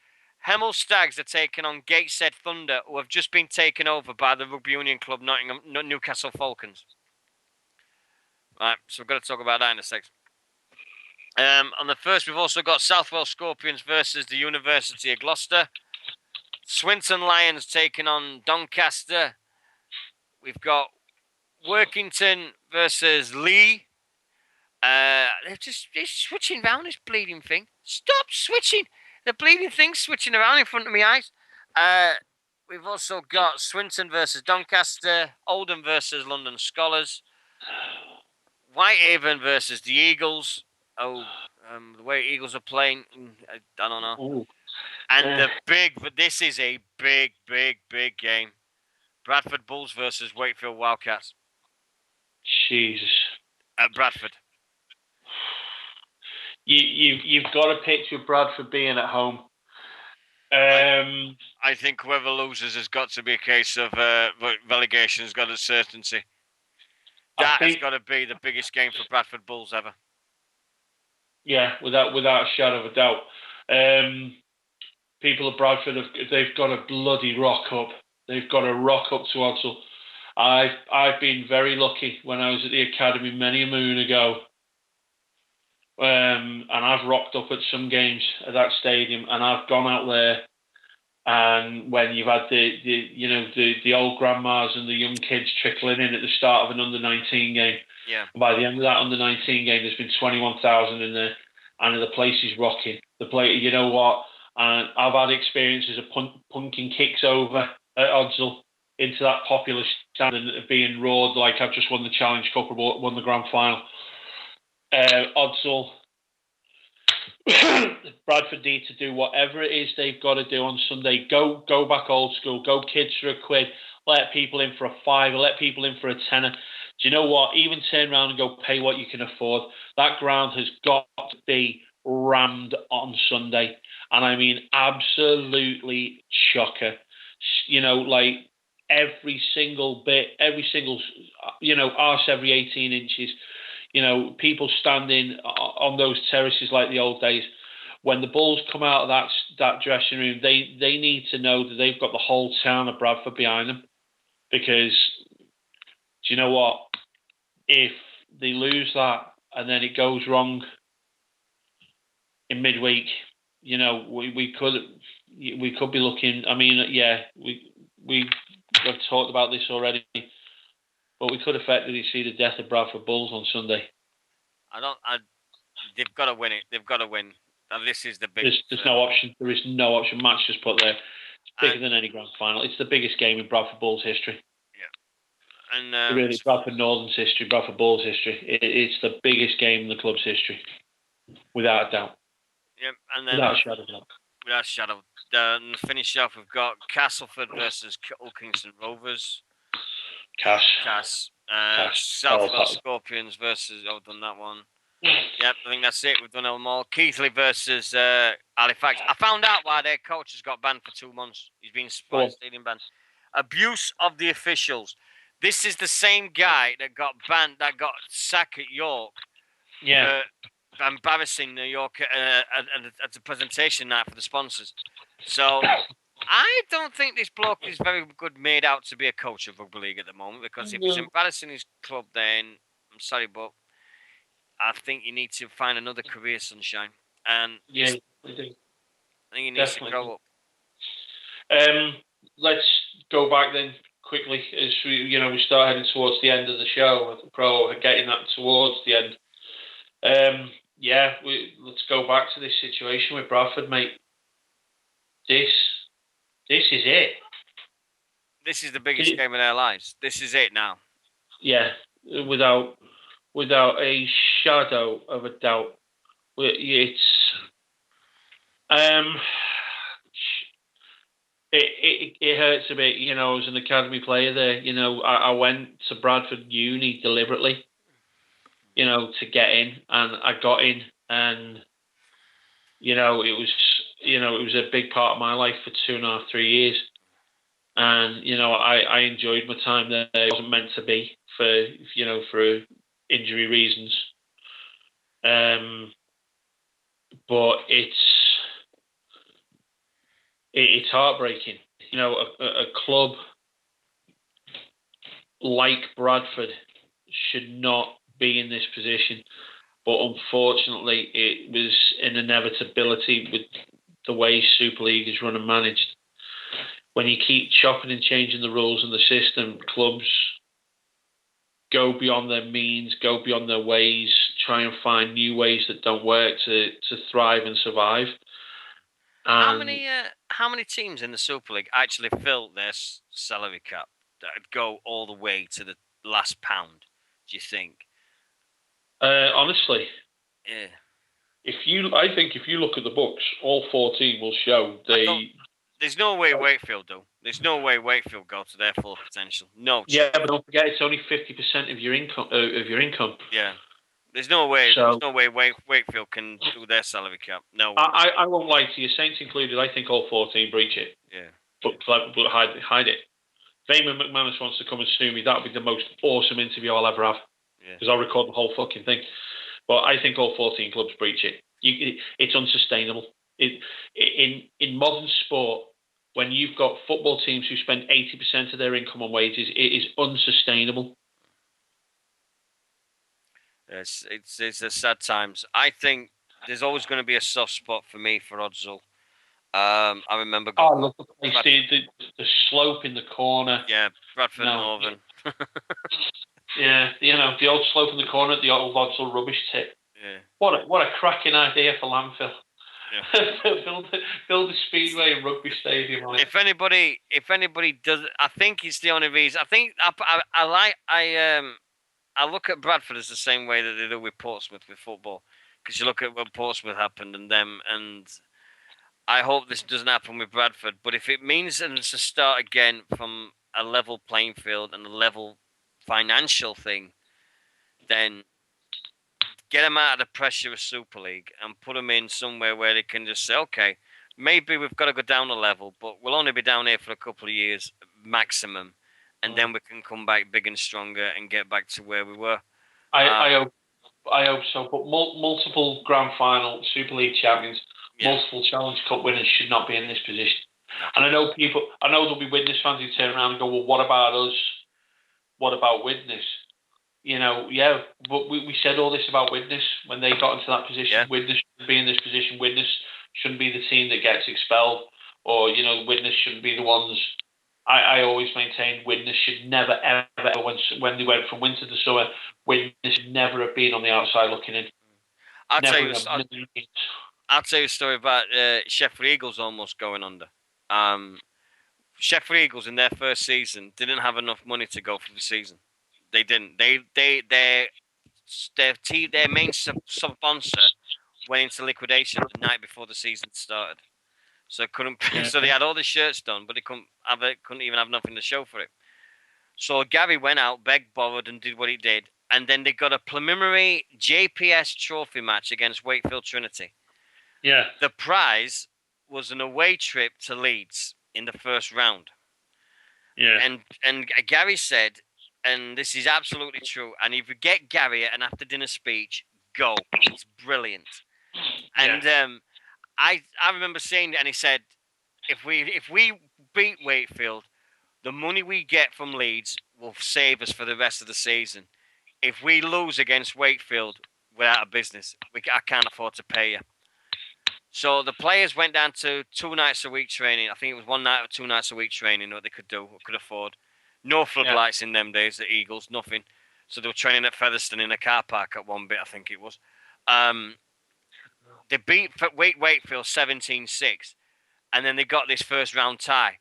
Hemel Stags are taking on Gateshead Thunder, who have just been taken over by the Rugby Union Club Newcastle Falcons. Right, so we've got to talk about that in a sec. On the first, we've also got Southwell Scorpions versus the University of Gloucester. Swinton Lions taking on Doncaster. We've got Workington versus Lee. They're switching around this bleeding thing. Stop switching. The bleeding thing's switching around in front of my eyes. We've also got Swinton versus Doncaster. Oldham versus London Scholars. Whitehaven versus the Eagles. The way Eagles are playing, I don't know. Ooh. And this is a big game. Bradford Bulls versus Wakefield Wildcats. Jesus. At Bradford. You've got a picture of Bradford being at home. I think whoever loses has got to be a case of relegation has got a certainty. That has got to be the biggest game for Bradford Bulls ever. Yeah, without a shadow of a doubt. People of Bradford they've got to bloody rock up. They've got to rock up to Odsal. I've been very lucky when I was at the academy many a moon ago. And I've rocked up at some games at that stadium, and I've gone out there. And when you've had the old grandmas and the young kids trickling in at the start of an under-19 game, and by the end of that under-19 game, there's been 21,000 in there, and the place is rocking. You know what? And I've had experiences of punking kicks over at Odsal into that popular stand and being roared like I've just won the Challenge Cup or won the grand final. Odsal. Bradford need to do whatever it is they've got to do on Sunday. Go back old school. Go kids for a quid. Let people in for a fiver. Let people in for a tenner. Do you know what? Even turn around and go pay what you can afford. That ground has got to be rammed on Sunday. And I mean, absolutely chocker. You know, like every single bit, arse every 18 inches. You know, people standing on those terraces like the old days. When the Bulls come out of that dressing room, they need to know that they've got the whole town of Bradford behind them. Because, do you know what? If they lose that and then it goes wrong in midweek, you know, we could be looking. I mean, yeah, we've talked about this already. But we could effectively see the death of Bradford Bulls on Sunday. They've got to win it. They've got to win. And this is the big. There's no option. There is no option. Match just put there. It's bigger than any grand final. It's the biggest game in Bradford Bulls history. Yeah. And really, Bradford Northern's history, Bradford Bulls history. It's the biggest game in the club's history, without a doubt. Yeah, and then without a shadow of a doubt. Without a shadow. And finish off, we've got Castleford versus Kingston Rovers. Cass. Southwell Scorpions versus. I've done that one. Yep, I think that's it. We've done them all. Keighley versus Halifax. I found out why their coach has got banned for 2 months. He's been stadium banned. Abuse of the officials. This is the same guy that got banned, that got sacked at York. Yeah. Embarrassing New York at the presentation night for the sponsors. So I don't think this bloke is very good made out to be a coach of rugby league at the moment, because if he's embarrassing his club, then I'm sorry, but I think you need to find another career, Sunshine. And yeah, I do. I think he needs to grow up. Let's go back then quickly as we start heading towards the end of the show. Getting that towards the end. Let's go back to this situation with Bradford, mate. This is it. This is the biggest game of their lives. This is it now. Yeah, without a shadow of a doubt. It's it hurts a bit, as an academy player there. I went to Bradford Uni deliberately, to get in, and I got in, and it was a big part of my life for 2.5, 3 years. And, I enjoyed my time there. It wasn't meant to be for injury reasons. But it's heartbreaking. A club like Bradford should not be in this position. But unfortunately, it was an inevitability with the way Super League is run and managed. When you keep chopping and changing the rules and the system, clubs go beyond their means, go beyond their ways, try and find new ways that don't work to thrive and survive. And how many teams in the Super League actually fill their salary cap that would go all the way to the last pound, do you think? Honestly, yeah. I think if you look at the books, all 14 will show There's no way Wakefield do. There's no way Wakefield go to their full potential. No. Yeah, but don't forget, it's only 50% of your income. Yeah. There's no way. So There's no way Wakefield can do their salary cap. No. I won't lie to you, Saints included. I think all 14 breach it. Yeah. But hide it. If Eamon McManus wants to come and sue me, that would be the most awesome interview I'll ever have. Because I'll record the whole fucking thing. But I think all 14 clubs breach it. It's unsustainable. In modern sport, when you've got football teams who spend 80% of their income on wages, it is unsustainable. It's a sad times. I think there's always going to be a soft spot for me for Odsal. I remember. I love the place. The slope in the corner. Yeah, Bradford Northern. Yeah, the old slope in the corner at the old Odsal rubbish tip. Yeah. What a cracking idea for landfill. Yeah. build a speedway and rugby stadium on it. If anybody does, I think it's the only reason. I think I look at Bradford as the same way that they do with Portsmouth with football, because you look at what Portsmouth happened and I hope this doesn't happen with Bradford. But if it means that it's a start again from a level playing field and a level financial thing, then get them out of the pressure of Super League and put them in somewhere where they can just say, okay, maybe we've got to go down a level, but we'll only be down here for a couple of years maximum, and then we can come back big and stronger and get back to where we were. I hope so. But multiple Grand Final Super League champions, multiple Challenge Cup winners should not be in this position. And I know there'll be Widnes fans who turn around and go, well, what about us? What about Widnes? But we said all this about Widnes when they got into that position. Yeah. Widnes shouldn't be in this position. Widnes shouldn't be the team that gets expelled, or Widnes shouldn't be the ones. I always maintain Widnes should never ever when they went from winter to summer, Widnes should never have been on the outside looking in. I'll tell you a story about Sheffield Eagles almost going under. Sheffield Eagles in their first season didn't have enough money to go for the season. They didn't. Their main sponsor went into liquidation the night before the season started, so couldn't. So they had all the shirts done, but they couldn't even have nothing to show for it. So Gary went out, begged, borrowed, and did what he did, and then they got a preliminary JPS trophy match against Wakefield Trinity. Yeah. The prize was an away trip to Leeds in the first round. Yeah. And Gary said, and this is absolutely true, and if you get Gary at an after dinner speech, go. He's brilliant. And I remember saying, and he said, if we beat Wakefield, the money we get from Leeds will save us for the rest of the season. If we lose against Wakefield, we're out of business. I can't afford to pay you. So the players went down to 2 nights a week training. I think it was 1 night or 2 nights a week training what they could do or could afford. No floodlights in them days, the Eagles, nothing. So they were training at Featherstone in a car park at one bit, I think it was. They beat Wakefield 17-6, and then they got this first round tie.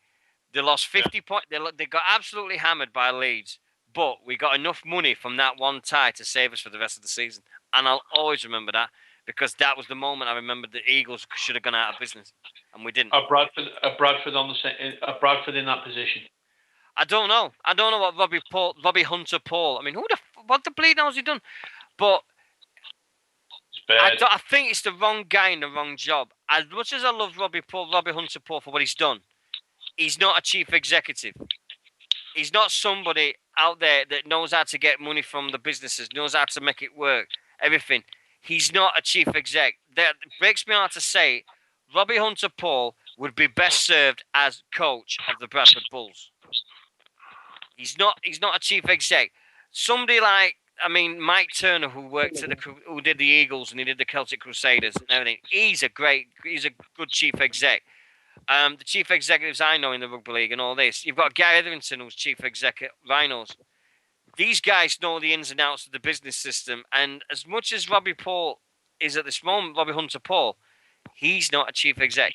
They lost 50 points. They got absolutely hammered by Leeds, but we got enough money from that one tie to save us for the rest of the season. And I'll always remember that, because that was the moment I remember the Eagles should have gone out of business, and we didn't. Bradford in that position. I don't know what Robbie Hunter Paul. I mean, what the bleed has he done? But I think it's the wrong guy in the wrong job. As much as I love Robbie Hunter Paul for what he's done, he's not a chief executive. He's not somebody out there that knows how to get money from the businesses, knows how to make it work, everything. He's not a chief exec. That breaks me heart to say, Robbie Hunter Paul would be best served as coach of the Bradford Bulls. He's not a chief exec. Somebody like, Mike Turner, who who did the Eagles and he did the Celtic Crusaders and everything. He's a good chief exec. The chief executives I know in the Rugby League and all this. You've got Gary Etherington, who's chief exec at Rhinos. These guys know the ins and outs of the business system. And as much as Robbie Paul is at this moment, Robbie Hunter Paul, he's not a chief exec.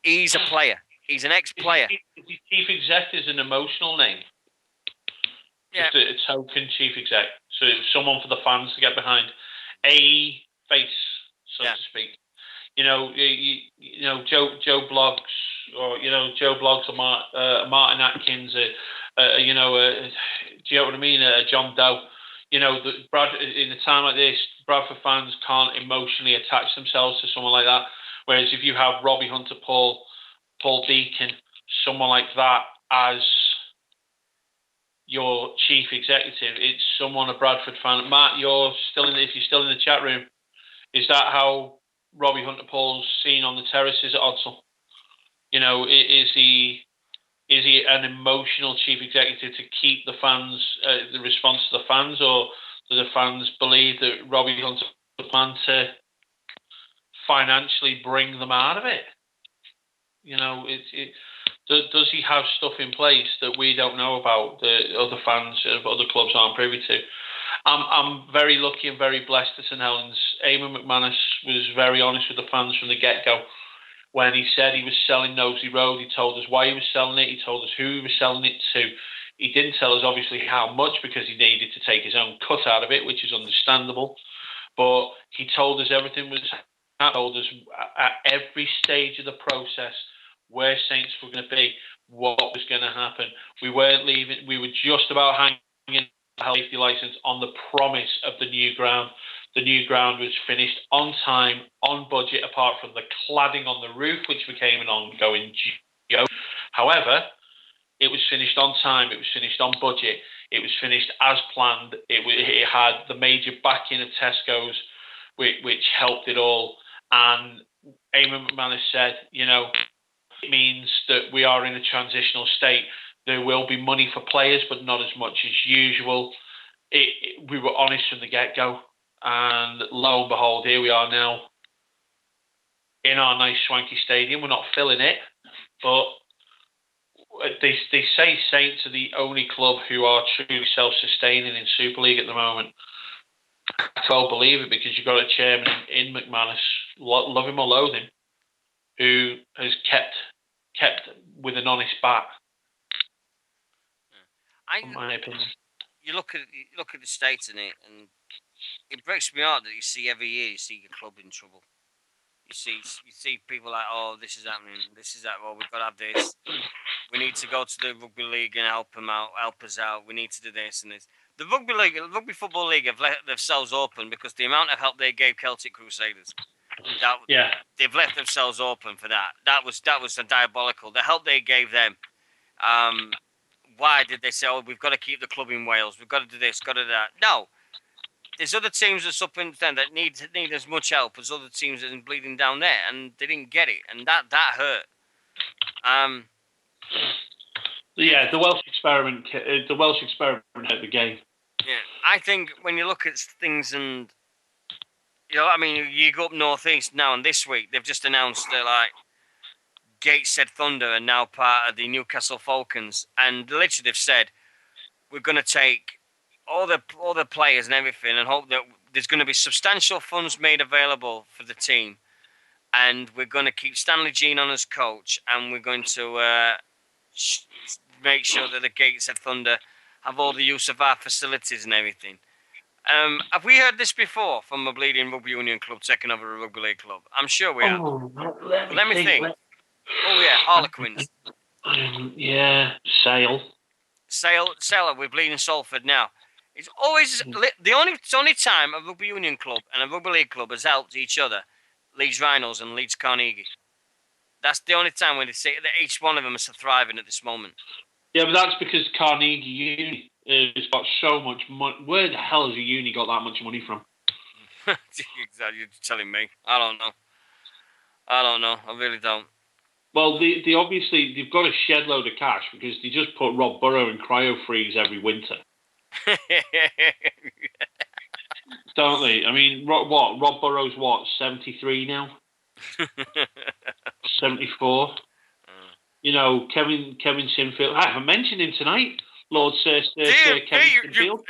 He's a player. He's an ex-player. Chief exec is an emotional name. Yeah. Just a token chief exec. So it's someone for the fans to get behind. A face, so to speak. Joe Bloggs, or Joe Bloggs or Martin Atkins, do you know what I mean? John Doe. Brad, in a time like this, Bradford fans can't emotionally attach themselves to someone like that. Whereas if you have Robbie Hunter, Paul Deacon, someone like that as your chief executive, it's someone a Bradford fan. Matt, if you're still in the chat room, is that how Robbie Hunter Paul's seen on the terraces at Odsal? Is he an emotional chief executive to keep the fans, the response to the fans, or do the fans believe that Robbie Hunter plans to financially bring them out of it? Does he have stuff in place that we don't know about, that other fans of other clubs aren't privy to? I'm very lucky and very blessed at St Helens. Eamon McManus was very honest with the fans from the get-go. When he said he was selling Nosey Road, he told us why he was selling it. He told us who he was selling it to. He didn't tell us, obviously, how much, because he needed to take his own cut out of it, which is understandable. But he told us everything was happening. He told us at every stage of the process where Saints were going to be, what was going to happen. We weren't leaving. We were just about hanging the safety license on the promise of the new ground. The new ground was finished on time, on budget, apart from the cladding on the roof, which became an ongoing joke. However, it was finished on time. It was finished on budget. It was finished as planned. It had the major backing of Tesco's, which helped it all. And Eamon McManus said, it means that we are in a transitional state. There will be money for players, but not as much as usual. We were honest from the get-go. And lo and behold, here we are now in our nice swanky stadium. We're not filling it, but they say Saints are the only club who are truly self-sustaining in Super League at the moment. I can't believe it, because you've got a chairman in McManus, love him or loathe him, who has kept with an honest bat. In my opinion, you look at the state in it, and it breaks me heart that you see every year a club in trouble. You see people like, oh, this is happening, this is that. Well, we've got to have this. We need to go to the rugby league and help us out. We need to do this and this. The rugby football league have left themselves open because the amount of help they gave Celtic Crusaders. They've left themselves open for that. That was diabolical. The help they gave them. Why did they say, oh, we've got to keep the club in Wales? We've got to do this, got to do that. No. There's other teams that's up in there that need as much help as other teams that are bleeding down there, and they didn't get it, and that hurt. The Welsh experiment. The Welsh experiment hurt the game. Yeah, I think when you look at things, and you go up northeast now, and this week they've just announced that Gateshead Thunder are now part of the Newcastle Falcons, and literally they've said we're going to take all the players and everything, and hope that there's going to be substantial funds made available for the team, and we're going to keep Stanley Jean on as coach, and we're going to make sure that the Gateshead Thunder have all the use of our facilities and everything. Have we heard this before from a bleeding rugby union club taking over a rugby league club? I'm sure we have. Let me think. Oh yeah, Harlequins. Sale with Bleeding Salford now. It's always the only time a rugby union club and a rugby league club has helped each other. Leeds Rhinos and Leeds Carnegie. That's the only time when they say that each one of them is thriving at this moment. Yeah, but that's because Carnegie Uni has got so much money. Where the hell has a uni got that much money from? Exactly, you're telling me. I don't know. I really don't. Well, they obviously they've got a shed load of cash because they just put Rob Burrow in cryo freeze every winter. Don't they? I mean, Rob Burrow's 73 now? 74. Kevin Sinfield. I haven't mentioned him tonight. Lord Sir Kevin Sinfield.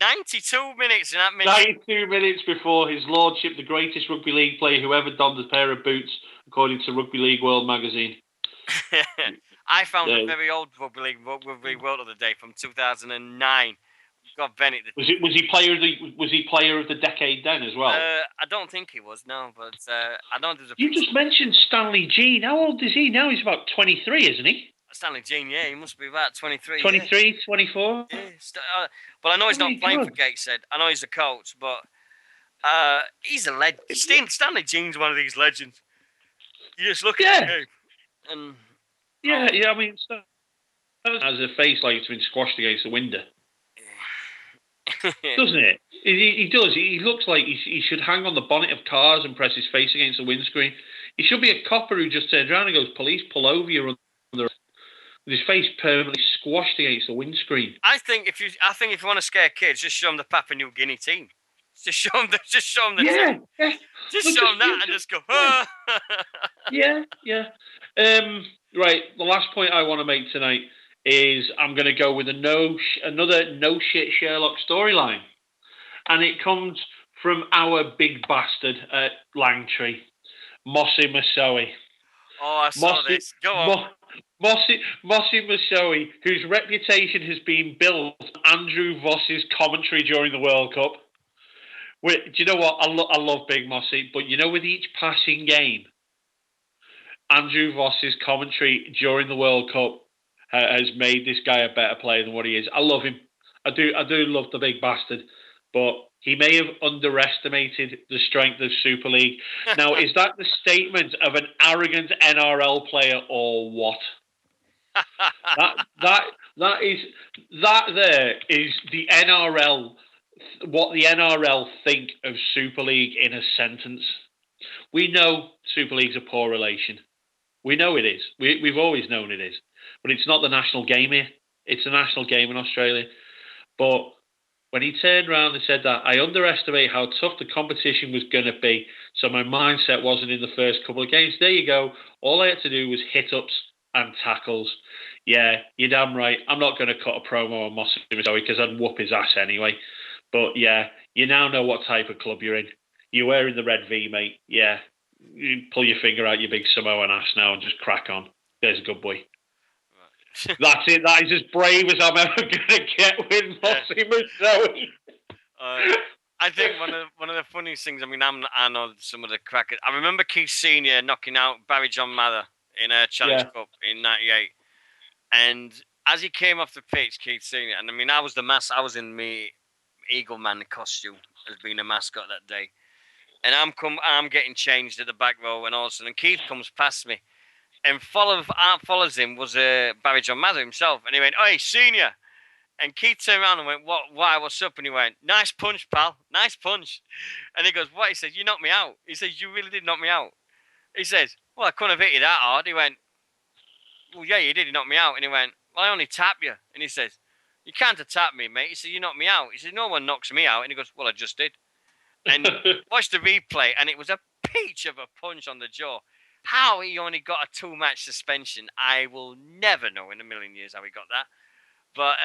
92 minutes in that minute. 92 minutes before his lordship, the greatest rugby league player who ever donned a pair of boots, according to Rugby League World magazine. I found a very old Rugby League World of the day from 2009. got Bennett. Was he player of the decade then as well? I don't think he was, no, but I know there's a You just mentioned Stanley Jean. How old is he now? He's about 23, isn't he? Stanley Jean, yeah, he must be about 23. 23, yeah. 24? Yeah. But I know he's not playing for Gateshead. I know he's a coach, but he's a legend. Stanley Jean's one of these legends. You just look at the game and... I mean, has a face like it's been squashed against the window. Doesn't it? He does. He looks like he should hang on the bonnet of cars and press his face against the windscreen. He should be a copper who just turns around and goes, "Police, pull over, you're under arrest," with his face permanently squashed against the windscreen. I think if you want to scare kids, just show them the Papua New Guinea team. Just show them the team. Just show them that and just go. Right. The last point I want to make tonight is I'm going to go with another no shit Sherlock storyline, and it comes from our big bastard at Langtree, Mossy Masoe. Oh, I saw this. Go on. Mossy Masoe, whose reputation has been built on Andrew Voss's commentary during the World Cup. Do you know what? I love Big Mossy, but with each passing game, Andrew Voss's commentary during the World Cup has made this guy a better player than what he is. I love him. I do love the big bastard, but he may have underestimated the strength of Super League. Now, is that the statement of an arrogant NRL player or what? that is the NRL. What the NRL think of Super League in a sentence. We know Super League's a poor relation. We know it is. We've always known it is. But it's not the national game here. It's a national game in Australia. But when he turned around and said that, I underestimate how tough the competition was going to be. So my mindset wasn't in the first couple of games. There you go. All I had to do was hit-ups and tackles. Yeah, you're damn right. I'm not going to cut a promo on Mossy Masoe because I'd whoop his ass anyway. But yeah, you now know what type of club you're in. You're wearing the red V, mate. Yeah. You pull your finger out your big Samoan ass now and just crack on. There's a good boy. Right. That's it. That is as brave as I'm ever going to get with Mossy Masoe. I think one of the funniest things, I know some of the crackers. I remember Keith Senior knocking out Barry John Mather in a Challenge Cup in 98. And as he came off the pitch, Keith Senior, and I was I was in me Eagle Man costume as being a mascot that day. And I'm getting changed at the back row, and all of a sudden Keith comes past me, and follows him was Barry John Mather himself, and he went, "Hey, Senior," and Keith turned around and went, "What? Why? What's up?" And he went, "Nice punch, pal. Nice punch." And he goes, "What?" He says, "You knocked me out." He says, "You really did knock me out." He says, "Well, I couldn't have hit you that hard." He went, "Well, yeah, you did. You knocked me out." And he went, "Well, I only tapped you." And he says, "You can't have tapped me, mate." He said, "You knocked me out." He said, "No one knocks me out." And he goes, "Well, I just did." And watched the replay, and it was a peach of a punch on the jaw. How he only got a 2-match suspension, I will never know in a million years how he got that. But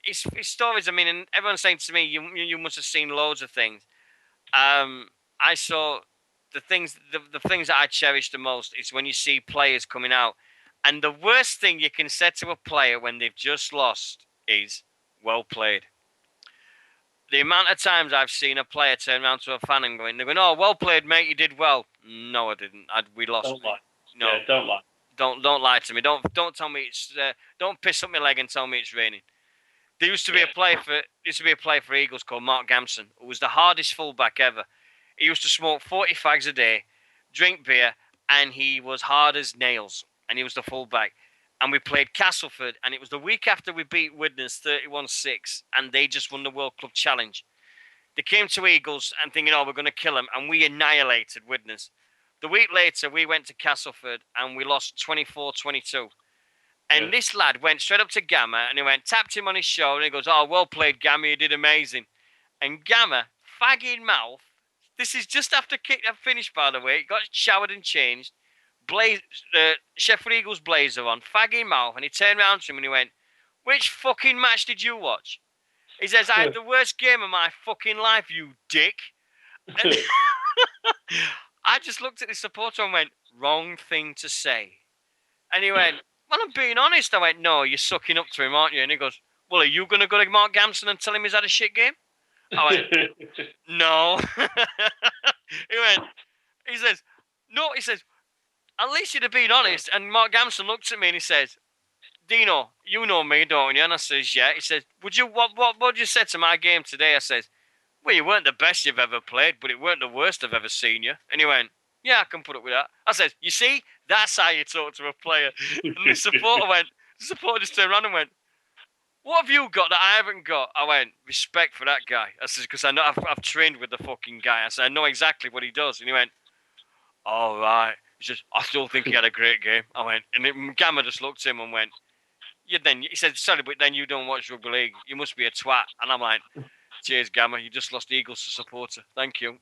his stories, and everyone's saying to me, you must have seen loads of things. I saw the things that I cherish the most is when you see players coming out. And the worst thing you can say to a player when they've just lost is, "Well played." The amount of times I've seen a player turn around to a fan and they're going, "Oh, well played, mate. You did well." No, I didn't. We lost. Don't lie. No, yeah, don't lie. Don't lie to me. Don't tell me it's. Don't piss up my leg and tell me it's raining. There used to be a player for Eagles called Mark Gamson, who was the hardest fullback ever. He used to smoke 40 fags a day, drink beer, and he was hard as nails. And he was the fullback. And we played Castleford, and it was the week after we beat Widnes 31-6, and they just won the World Club Challenge. They came to Eagles and thinking, "Oh, we're going to kill them," and we annihilated Widnes. The week later, we went to Castleford, and we lost 24-22. And this lad went straight up to Gamma, and he tapped him on his shoulder, and he goes, "Oh, well played, Gamma, you did amazing." And Gamma, fagging mouth, this is just after kick had finished, by the way, he got showered and changed, Sheffield Eagles blazer on, fagging mouth, and he turned around to him and he went, "Which fucking match did you watch?" He says, "I had the worst game of my fucking life, you dick." And I just looked at the supporter and went, "Wrong thing to say." And he went, "Well, I'm being honest." I went, "No, you're sucking up to him, aren't you?" And he goes, well, are you going to go to Mark Gamson and tell him he's had a shit game? I went, no. He says, no, he says, at least you'd have been honest. And Mark Gamson looked at me and he says, Dino, you know me, don't you? And I says, yeah. He says, what would you say to my game today? I says, well, you weren't the best you've ever played, but it weren't the worst I've ever seen you. And he went, yeah, I can put up with that. I says, you see, that's how you talk to a player. And the supporter just turned around and went, what have you got that I haven't got? I went, respect for that guy. I says, because I know I've trained with the fucking guy. I said, I know exactly what he does. And he went, all right. He says, I still think he had a great game. I went, and Gamma just looked at him and went, he said, sorry, but then you don't watch rugby league. You must be a twat. And I'm like, cheers, Gamma. You just lost Eagles to supporter. Thank you.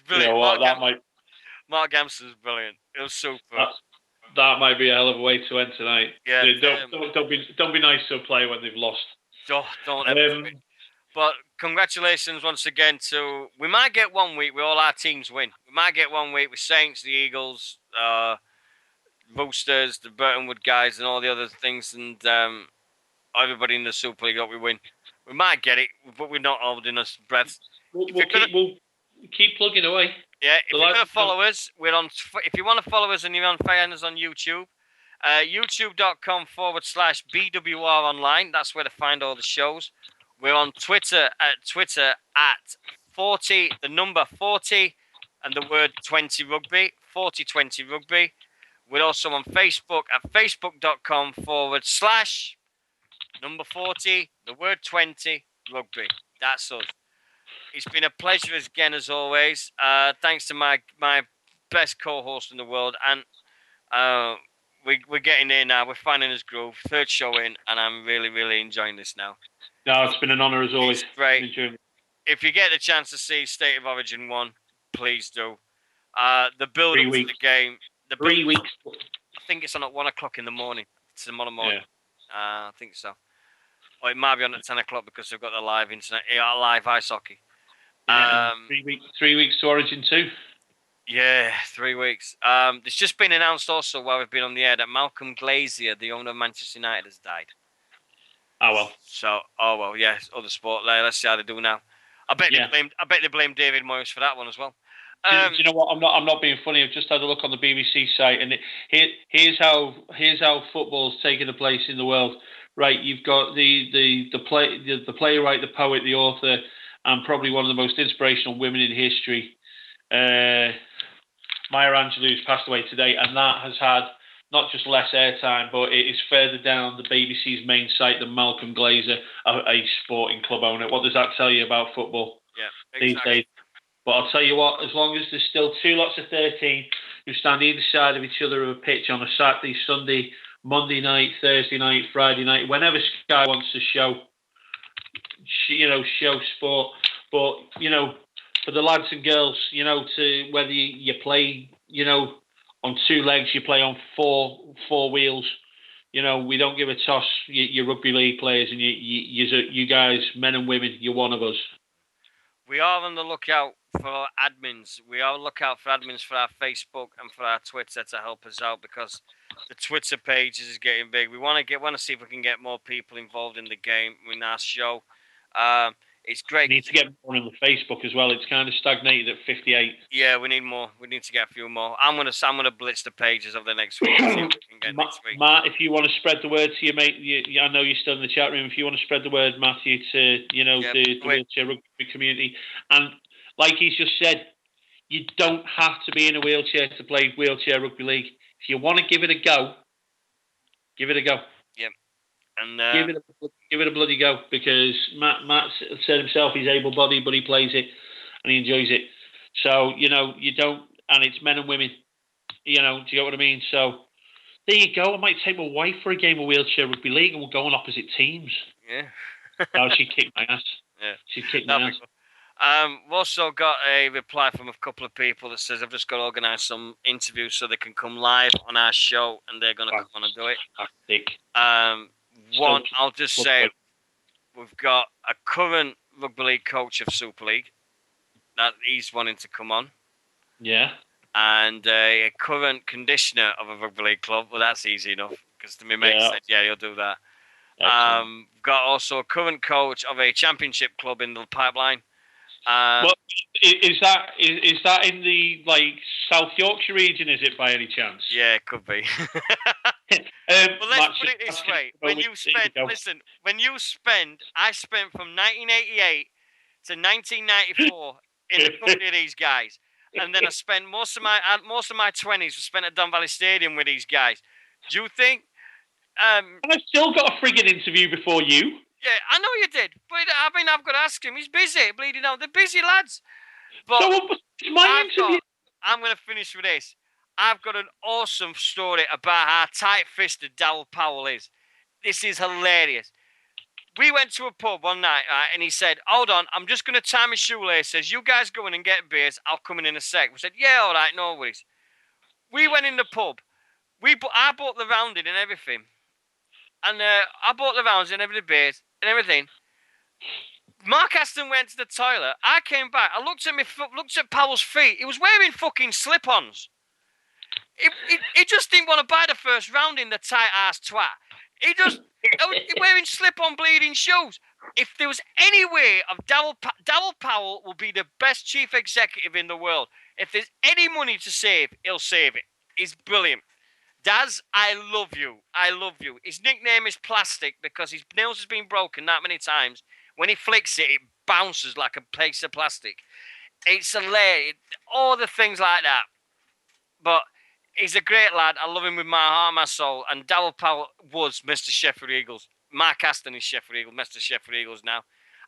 Brilliant. You know what? Mark Gamson's brilliant. It was super. That might be a hell of a way to end tonight. Yeah. Don't be nice to a player when they've lost. Don't ever. But congratulations once again to. We might get 1 week where all our teams win. We might get 1 week with Saints, the Eagles, Roosters, the Burton Wood guys, and all the other things, and everybody in the Super League that we win. We might get it, but we're not holding us breath. We'll keep plugging away. Yeah, if you're going to follow us, we're on. If you want to follow us and you're on fans on YouTube, youtube.com/BWR online. That's where to find all the shows. We're on Twitter at 40, the number 40, and the word 20 rugby, 4020 rugby. We're also on Facebook at facebook.com/number 40, the word 20 rugby. That's us. It's been a pleasure again, as always. Thanks to my best co-host in the world. And we're getting there now. We're finding his groove. Third show in, and I'm really, really enjoying this now. No, it's been an honour as always. It's great. If you get the chance to see State of Origin 1, please do. The build-up to the game. 3 weeks. I think it's on at 1 o'clock in the morning. Tomorrow morning. Yeah. I think so. Or it might be on at 10 o'clock because they've got the live internet, live ice hockey. 3 weeks to Origin 2. Yeah, 3 weeks. It's just been announced also while we've been on the air that Malcolm Glazier, the owner of Manchester United, has died. Oh well. So, yeah, other sport. Let's see how they do now. I bet they blame David Moyes for that one as well. Do you know what? I'm not being funny. I've just had a look on the BBC site, and here's how football's taking a place in the world. Right, you've got the playwright, the poet, the author, and probably one of the most inspirational women in history, Maya Angelou, who's passed away today, and that has had not just less airtime, but it is further down the BBC's main site than Malcolm Glazer, a sporting club owner. What does that tell you about football? Yeah, exactly. These days? But I'll tell you what, as long as there's still two lots of 13 who stand either side of each other of a pitch on a Saturday, Sunday, Monday night, Thursday night, Friday night, whenever Sky wants to show sport. But, for the lads and girls, to whether you play, on two legs, you play on four wheels, we don't give a toss. You rugby league players, and you guys, men and women, you're one of us. We are on the lookout for admins. We are on the lookout for admins for our Facebook and for our Twitter to help us out, because the Twitter page is getting big. We want to see if we can get more people involved in the game in our show. It's great. We need to get more on the Facebook as well. It's kind of stagnated at 58. Yeah, we need more. We need to get a few more. I'm gonna blitz the pages over the next week. See what we can get next week. Matt, if you want to spread the word to your mate, I know you're still in the chat room. If you want to spread the word, Matthew, to the wheelchair rugby community, and like he's just said, you don't have to be in a wheelchair to play wheelchair rugby league. If you want to give it a go, give it a go. Yep. And give it a bloody go, because Matt said himself he's able-bodied, but he plays it and he enjoys it. So you don't, and it's men and women. Do you get what I mean? So there you go. I might take my wife for a game of wheelchair rugby league, and we'll go on opposite teams. Yeah. No, she kicked my ass. Yeah, she kicked my ass. We've also got a reply from a couple of people that says I've just got to organise some interviews so they can come live on our show, and they're going to come on and do it. Fantastic. One, I'll just say we've got a current rugby league coach of Super League that he's wanting to come on. Yeah. And a current conditioner of a rugby league club. Well, that's easy enough, because my mate said, yeah, he'll do that. Got also a current coach of a championship club in the pipeline. Well, is that in the South Yorkshire region? Is it by any chance? Yeah, it could be. Well, let's put it this way: when you spend, I spent from 1988 to 1994 in the company of these guys, and then I spent most of my 20s spent at Don Valley Stadium with these guys. Do you think? And I still got a frigging interview before you. Yeah, I know you did, but I mean, I've got to ask him. He's busy, bleeding out. They're busy lads. But So it's my interview. I'm going to finish with this. I've got an awesome story about how tight-fisted Darryl Powell is. This is hilarious. We went to a pub one night, right, and he said, "Hold on, I'm just going to tie my shoelaces. You guys go in and get beers. I'll come in a sec." We said, "Yeah, all right, no worries." We went in the pub. I bought the rounding and everything. And I bought the rounds and every beers and everything. Mark Aston went to the toilet. I came back. I looked at Powell's feet. He was wearing fucking slip-ons. He just didn't want to buy the first round in the tight-ass twat. He wearing slip-on bleeding shoes. If there was any way of Darryl Powell will be the best chief executive in the world. If there's any money to save, he'll save it. He's brilliant. Daz, I love you. I love you. His nickname is Plastic because his nails has been broken that many times. When he flicks it, it bounces like a piece of plastic. It's hilarious. All the things like that. But he's a great lad. I love him with my heart and my soul. And Darryl Powell was Mr. Sheffield Eagles. Mark Aston is Sheffield Eagles, Mr. Sheffield Eagles now.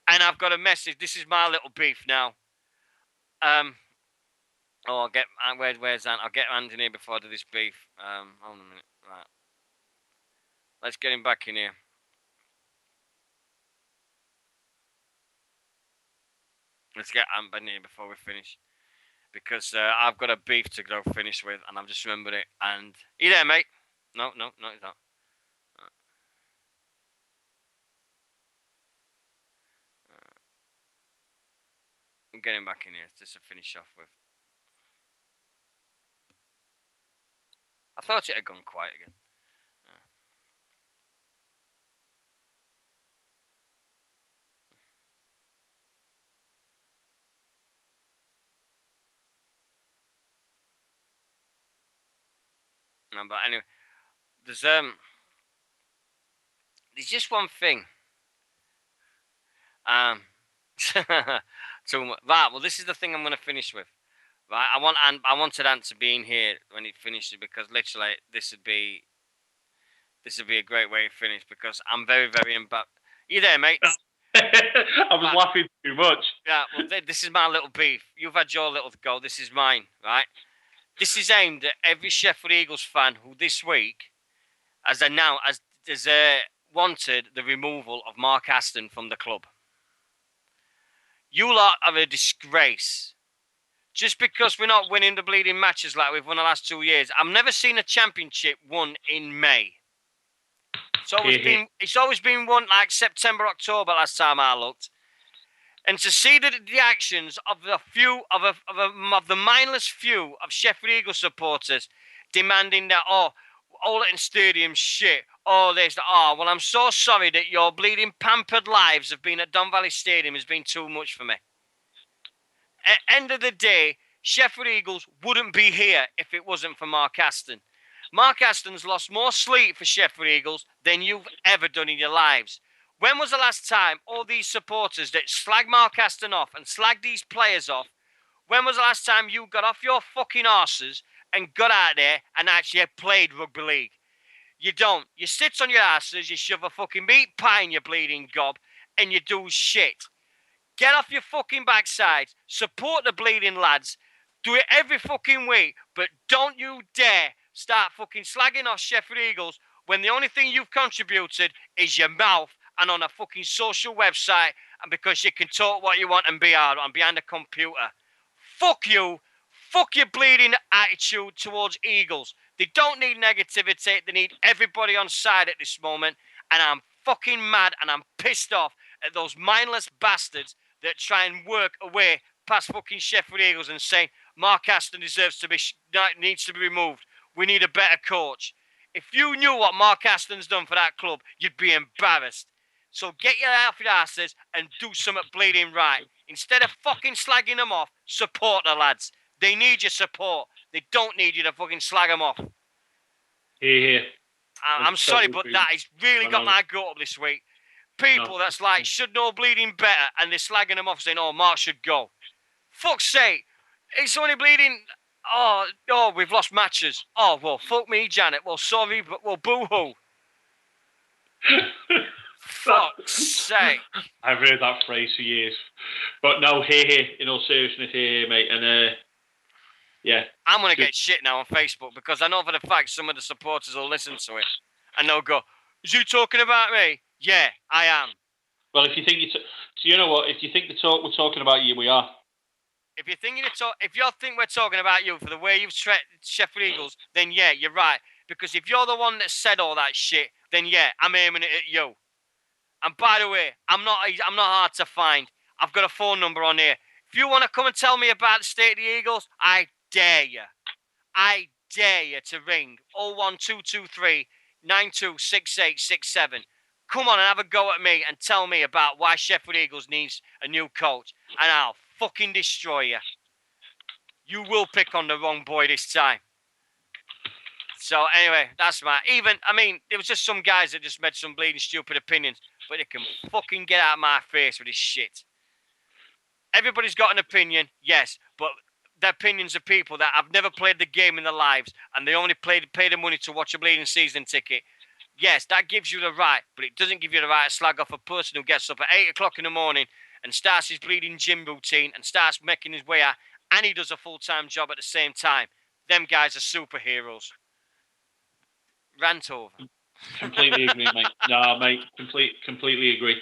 And I've got a message. This is my little beef now. I'll get where's Ant? I'll get Ant in here before I do this beef. Hold on a minute. Right. Let's get him back in here. Let's get Ant in here before we finish. Because I've got a beef to go finish with, and I've just remembered it. And you there, mate? No, he's not. I'm getting back in here just to finish off with. I thought it had gone quiet again. No, but anyway, there's just one thing. So right, well, this is the thing I'm going to finish with. Right, I wanted Ant to be in here when he finishes because literally this would be a great way to finish because I'm very, very embarrassed. You there, mate? I was laughing too much. Yeah, well, this is my little beef. You've had your little go. This is mine, right? This is aimed at every Sheffield Eagles fan who this week has wanted the removal of Mark Aston from the club. You lot are a disgrace. Just because we're not winning the bleeding matches like we've won the last 2 years. I've never seen a championship won in May. It's always been won like September, October last time I looked. And to see the actions of the mindless few of Sheffield Eagles supporters demanding that, Olerton Stadium shit, well, I'm so sorry that your bleeding pampered lives have been at Don Valley Stadium has been too much for me. At the end of the day, Sheffield Eagles wouldn't be here if it wasn't for Mark Aston. Mark Aston's lost more sleep for Sheffield Eagles than you've ever done in your lives. When was the last time all these supporters that slag Mark Aston off and slag these players off, when was the last time you got off your fucking arses and got out there and actually played rugby league? You don't. You sit on your asses, you shove a fucking meat pie in your bleeding gob, and you do shit. Get off your fucking backside. Support the bleeding lads. Do it every fucking week. But don't you dare start fucking slagging off Sheffield Eagles when the only thing you've contributed is your mouth and on a fucking social website and because you can talk what you want and be out and behind a computer. Fuck you. Fuck your bleeding attitude towards Eagles. They don't need negativity. They need everybody on side at this moment. And I'm fucking mad and I'm pissed off at those mindless bastards that try and work away past fucking Sheffield Eagles and saying Mark Aston needs to be removed. We need a better coach. If you knew what Mark Aston's done for that club, you'd be embarrassed. So get your out of your asses and do something bleeding right. Instead of fucking slagging them off, support the lads. They need your support. They don't need you to fucking slag them off. Here. I'm sorry, but that has really got my goat up this week. People that's like, should know bleeding better, and they're slagging them off saying, oh, Mark should go. Fuck's sake. It's only bleeding... Oh, we've lost matches. Oh, well, fuck me, Janet. Well, sorry, but well, boo-hoo. Fuck's sake. I've heard that phrase for years. But no, here, in all seriousness, here, mate. And, yeah. I'm going to get shit now on Facebook because I know for the fact some of the supporters will listen to it and they'll go, is you talking about me? Yeah, I am. Well, if you think you know what? If you think we're talking about you, we are. If you think we're talking about you for the way you've treated Sheffield Eagles, then yeah, you're right. Because if you're the one that said all that shit, then yeah, I'm aiming it at you. And by the way, I'm not hard to find. I've got a phone number on here. If you want to come and tell me about the state of the Eagles, I dare you. I dare you to ring 01223 926867. Come on and have a go at me and tell me about why Sheffield Eagles needs a new coach, and I'll fucking destroy you. You will pick on the wrong boy this time. So anyway, that's there was just some guys that just made some bleeding stupid opinions, but they can fucking get out of my face with this shit. Everybody's got an opinion, yes, but the opinions of people that have never played the game in their lives and they only pay the money to watch a bleeding season ticket. Yes, that gives you the right, but it doesn't give you the right to slag off a person who gets up at 8 o'clock in the morning and starts his bleeding gym routine and starts making his way out, and he does a full-time job at the same time. Them guys are superheroes. Rant over. Completely agree, mate. No, mate, completely agree.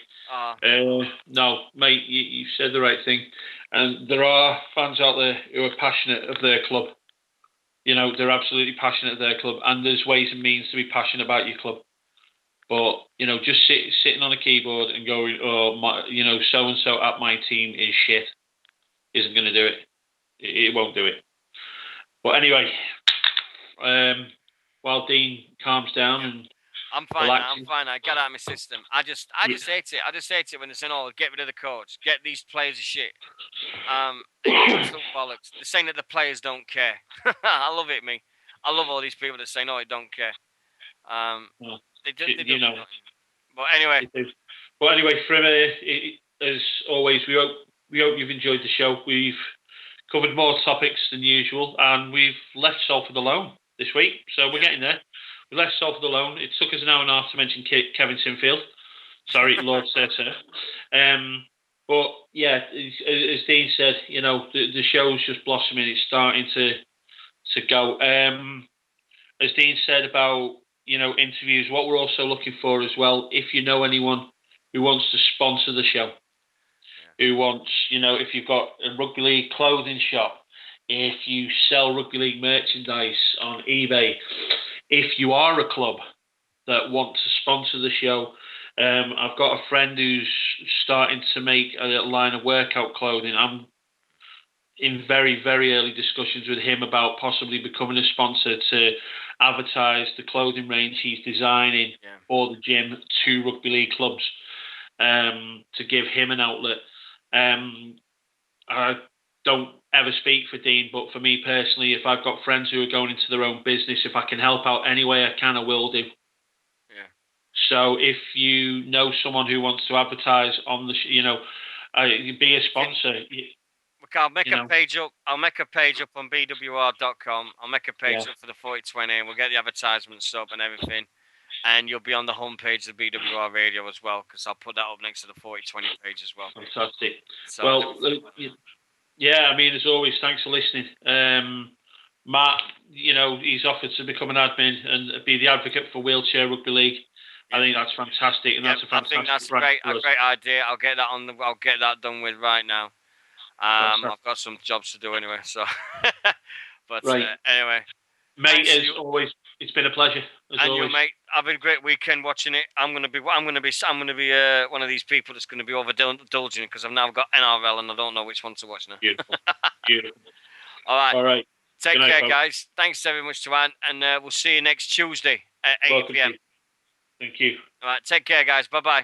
No, mate, you said the right thing. And there are fans out there who are passionate of their club. You know, they're absolutely passionate of their club, and there's ways and means to be passionate about your club. But, you know, just sitting on a keyboard and going, so-and-so at my team is shit, isn't going to do it. It won't do it. But anyway, while Dean calms down and I'm fine. I got out of my system. I just hate it. I just hate it when they're saying, "Oh, get rid of the coach, get these players of shit." It's bollocks. They're saying that the players don't care. I love it, me. I love all these people that say, "No, they don't care." They do nothing. But anyway. Well, anyway, from as always, we hope you've enjoyed the show. We've covered more topics than usual, and we've left Salford alone this week, so we're getting there. We left Salford alone. It took us an hour and a half to mention Kevin Sinfield. Sorry, Lord sir. But yeah, as Dean said, you know, the show's just blossoming. It's starting to go. As Dean said about, you know, interviews, what we're also looking for as well, if you know anyone who wants to sponsor the show, who wants, you know, if you've got a rugby league clothing shop, if you sell rugby league merchandise on eBay, if you are a club that wants to sponsor the show, I've got a friend who's starting to make a little line of workout clothing. I'm in very, very early discussions with him about possibly becoming a sponsor to advertise the clothing range he's designing for the gym to rugby league clubs, to give him an outlet. I don't ever speak for Dean, but for me personally, if I've got friends who are going into their own business, if I can help out any way I can, I will do. Yeah. So if you know someone who wants to advertise on the, be a sponsor. I'll make a page up. I'll make a page up on bwr.com. I'll make a page up for the 4020, and we'll get the advertisements up and everything. And you'll be on the homepage of BWR Radio as well, because I'll put that up next to the 4020 page as well. Fantastic. So, well, yeah, I mean, as always, thanks for listening. Matt, you know, he's offered to become an admin and be the advocate for Wheelchair Rugby League. I think that's fantastic, and that's a fantastic. I think that's a great idea. I'll get that done with right now. I've got some jobs to do anyway, so. But anyway, mate, as always, it's been a pleasure. You, mate, have a great weekend watching it. I'm gonna be one of these people that's gonna be overindulging because I've now got NRL and I don't know which one to watch now. Beautiful. All right. All right. Take care, guys. Thanks very much to Ant, and we'll see you next Tuesday. at 8 Welcome p.m. to. Thank you. All right, take care, guys. Bye bye.